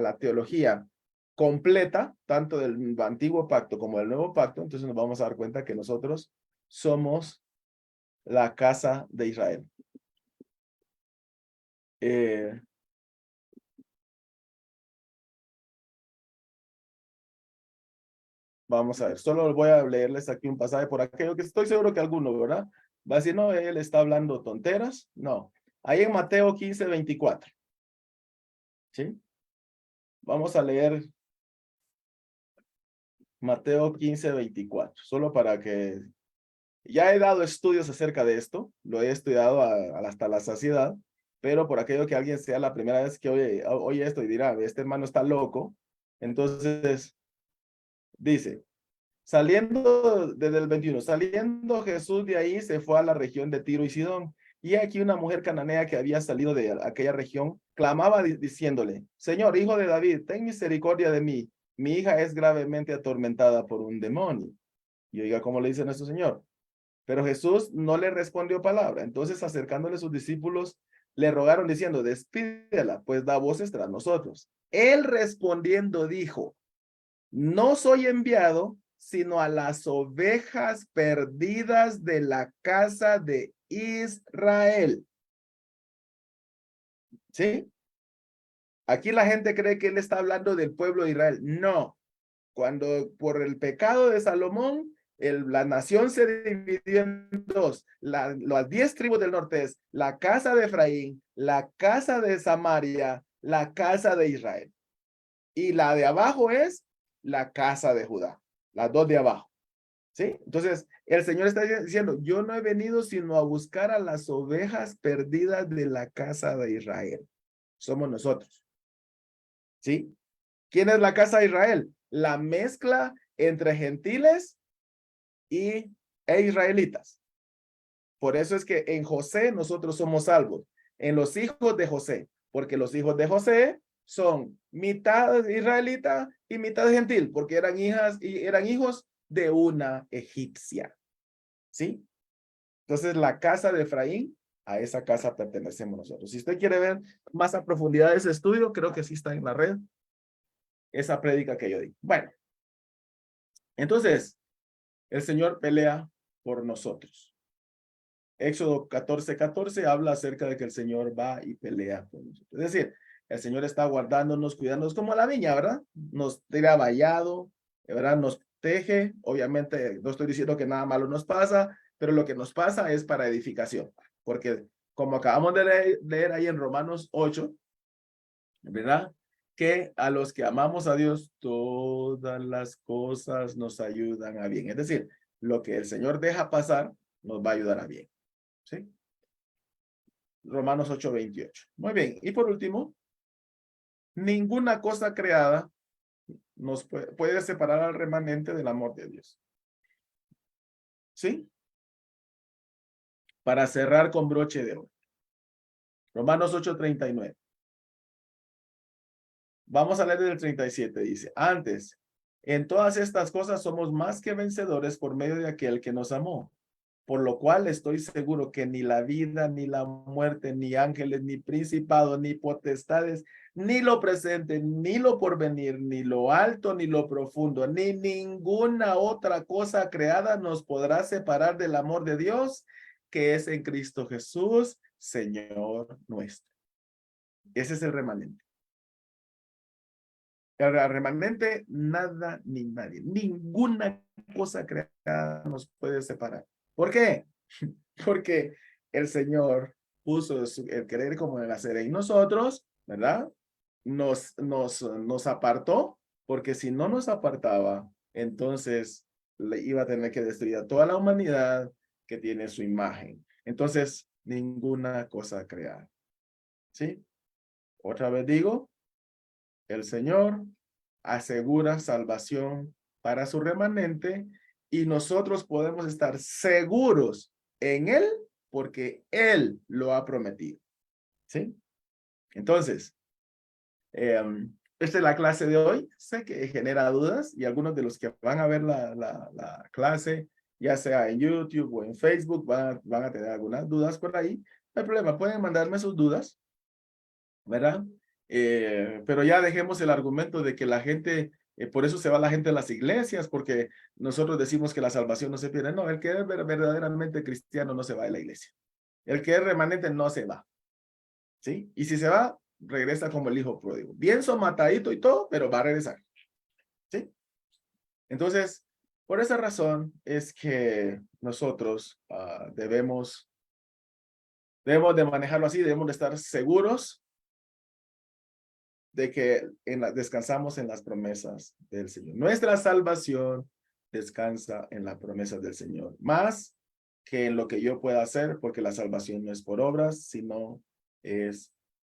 la teología completa, tanto del Antiguo Pacto como del Nuevo Pacto, entonces nos vamos a dar cuenta que nosotros somos la casa de Israel. Vamos a ver, solo voy a leerles aquí un pasaje por aquello que estoy seguro que alguno, ¿verdad? Va a decir, no, él está hablando tonteras. No. Ahí en Mateo 15:24. ¿Sí? Vamos a leer Mateo 15:24, solo para que... Ya he dado estudios acerca de esto, lo he estudiado hasta la saciedad, pero por aquello que alguien sea la primera vez que oye esto y dirá, este hermano está loco, entonces dice, saliendo desde el 21, saliendo Jesús de ahí, se fue a la región de Tiro y Sidón. Y aquí una mujer cananea que había salido de aquella región, clamaba diciéndole, Señor, hijo de David, ten misericordia de mí. Mi hija es gravemente atormentada por un demonio. Y oiga cómo le dice nuestro Señor. Pero Jesús no le respondió palabra. Entonces, acercándole sus discípulos, le rogaron diciendo, despídela, pues da voces tras nosotros. Él respondiendo dijo, no soy enviado sino a las ovejas perdidas de la casa de Israel. ¿Sí? Aquí la gente cree que él está hablando del pueblo de Israel. No. Cuando por el pecado de Salomón, la nación se dividió en dos. Las 10 tribus del norte es la casa de Efraín, la casa de Samaria, la casa de Israel. Y la de abajo es la casa de Judá. Las dos de abajo. ¿Sí? Entonces, el Señor está diciendo, yo no he venido sino a buscar a las ovejas perdidas de la casa de Israel. Somos nosotros. ¿Sí? ¿Quién es la casa de Israel? La mezcla entre gentiles e israelitas. Por eso es que en José nosotros somos salvos. En los hijos de José. Porque los hijos de José son mitad israelita y mitad gentil. Porque eran hijos de una egipcia. ¿Sí? Entonces la casa de Efraín A esa casa pertenecemos nosotros. Si usted quiere ver más a profundidad de ese estudio, creo que sí está en la red, esa prédica que yo di. Bueno, entonces, el Señor pelea por nosotros. Éxodo 14:14 habla acerca de que el Señor va y pelea por nosotros. Es decir, el Señor está guardándonos, cuidándonos como la viña, ¿verdad? Nos tira vallado, ¿verdad? Nos teje. Obviamente, no estoy diciendo que nada malo nos pasa, pero lo que nos pasa es para edificación. Porque como acabamos de leer ahí en Romanos 8, ¿verdad? Que a los que amamos a Dios, todas las cosas nos ayudan a bien. Es decir, lo que el Señor deja pasar nos va a ayudar a bien. ¿Sí? Romanos 8:28. Muy bien. Y por último, ninguna cosa creada nos puede separar al remanente del amor de Dios. ¿Sí? Para cerrar con broche de oro. Romanos 8:39. Vamos a leer del 37. Dice, antes, en todas estas cosas somos más que vencedores por medio de aquel que nos amó. Por lo cual estoy seguro que ni la vida, ni la muerte, ni ángeles, ni principados, ni potestades, ni lo presente, ni lo porvenir, ni lo alto, ni lo profundo, ni ninguna otra cosa creada nos podrá separar del amor de Dios, que es en Cristo Jesús, Señor nuestro. Ese es el remanente. El remanente, nada ni nadie, ninguna cosa creada nos puede separar. ¿Por qué? Porque el Señor puso el querer como el hacer en nosotros, ¿verdad? Nos apartó, porque si no nos apartaba, entonces le iba a tener que destruir a toda la humanidad que tiene su imagen. Entonces, ninguna cosa creada. ¿Sí? Otra vez digo, el Señor asegura salvación para su remanente y nosotros podemos estar seguros en Él porque Él lo ha prometido. ¿Sí? Entonces, esta es la clase de hoy. Sé que genera dudas y algunos de los que van a ver la clase, ya sea en YouTube o en Facebook, van a tener algunas dudas por ahí. No hay problema, pueden mandarme sus dudas, ¿verdad? Pero ya dejemos el argumento de que la gente, por eso se va la gente a las iglesias, porque nosotros decimos que la salvación no se pierde. No, el que es verdaderamente cristiano no se va de la iglesia. El que es remanente no se va, ¿sí? Y si se va, regresa como el hijo pródigo. Bien matadito y todo, pero va a regresar, ¿sí? Entonces, por esa razón es que nosotros debemos de manejarlo así, debemos de estar seguros de que descansamos en las promesas del Señor. Nuestra salvación descansa en las promesas del Señor, más que en lo que yo pueda hacer, porque la salvación no es por obras, sino es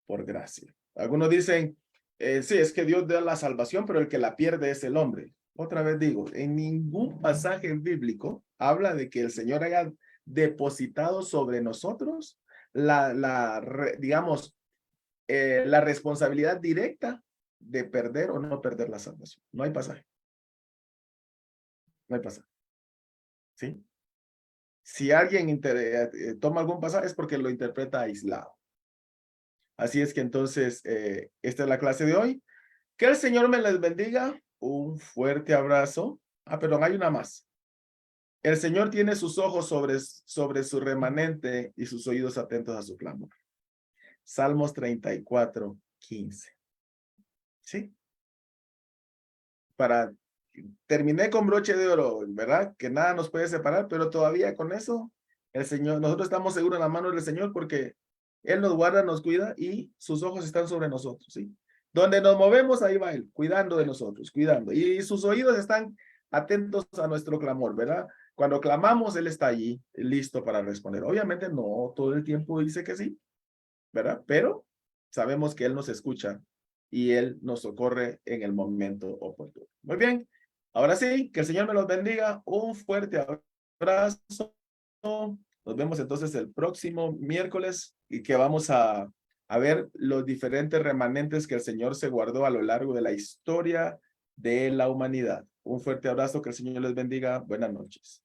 por gracia. Algunos dicen, sí, es que Dios da la salvación, pero el que la pierde es el hombre. Otra vez digo, en ningún pasaje bíblico habla de que el Señor haya depositado sobre nosotros digamos, la responsabilidad directa de perder o no perder la salvación. No hay pasaje. No hay pasaje. ¿Sí? Si alguien toma algún pasaje es porque lo interpreta aislado. Así es que entonces, esta es la clase de hoy. Que el Señor me les bendiga. Un fuerte abrazo. Perdón, hay una más. El Señor tiene sus ojos sobre su remanente y sus oídos atentos a su clamor. Salmos 34:15. ¿Sí? Terminé con broche de oro, ¿verdad? Que nada nos puede separar, pero todavía con eso, el Señor, nosotros estamos seguros en la mano del Señor porque Él nos guarda, nos cuida y sus ojos están sobre nosotros, ¿sí? Donde nos movemos, ahí va Él, cuidando de nosotros, cuidando. Y sus oídos están atentos a nuestro clamor, ¿verdad? Cuando clamamos, Él está allí, listo para responder. Obviamente no todo el tiempo dice que sí, ¿verdad? Pero sabemos que Él nos escucha y Él nos socorre en el momento oportuno. Muy bien, ahora sí, que el Señor me los bendiga. Un fuerte abrazo. Nos vemos entonces el próximo miércoles y que vamos a ver los diferentes remanentes que el Señor se guardó a lo largo de la historia de la humanidad. Un fuerte abrazo, que el Señor les bendiga. Buenas noches.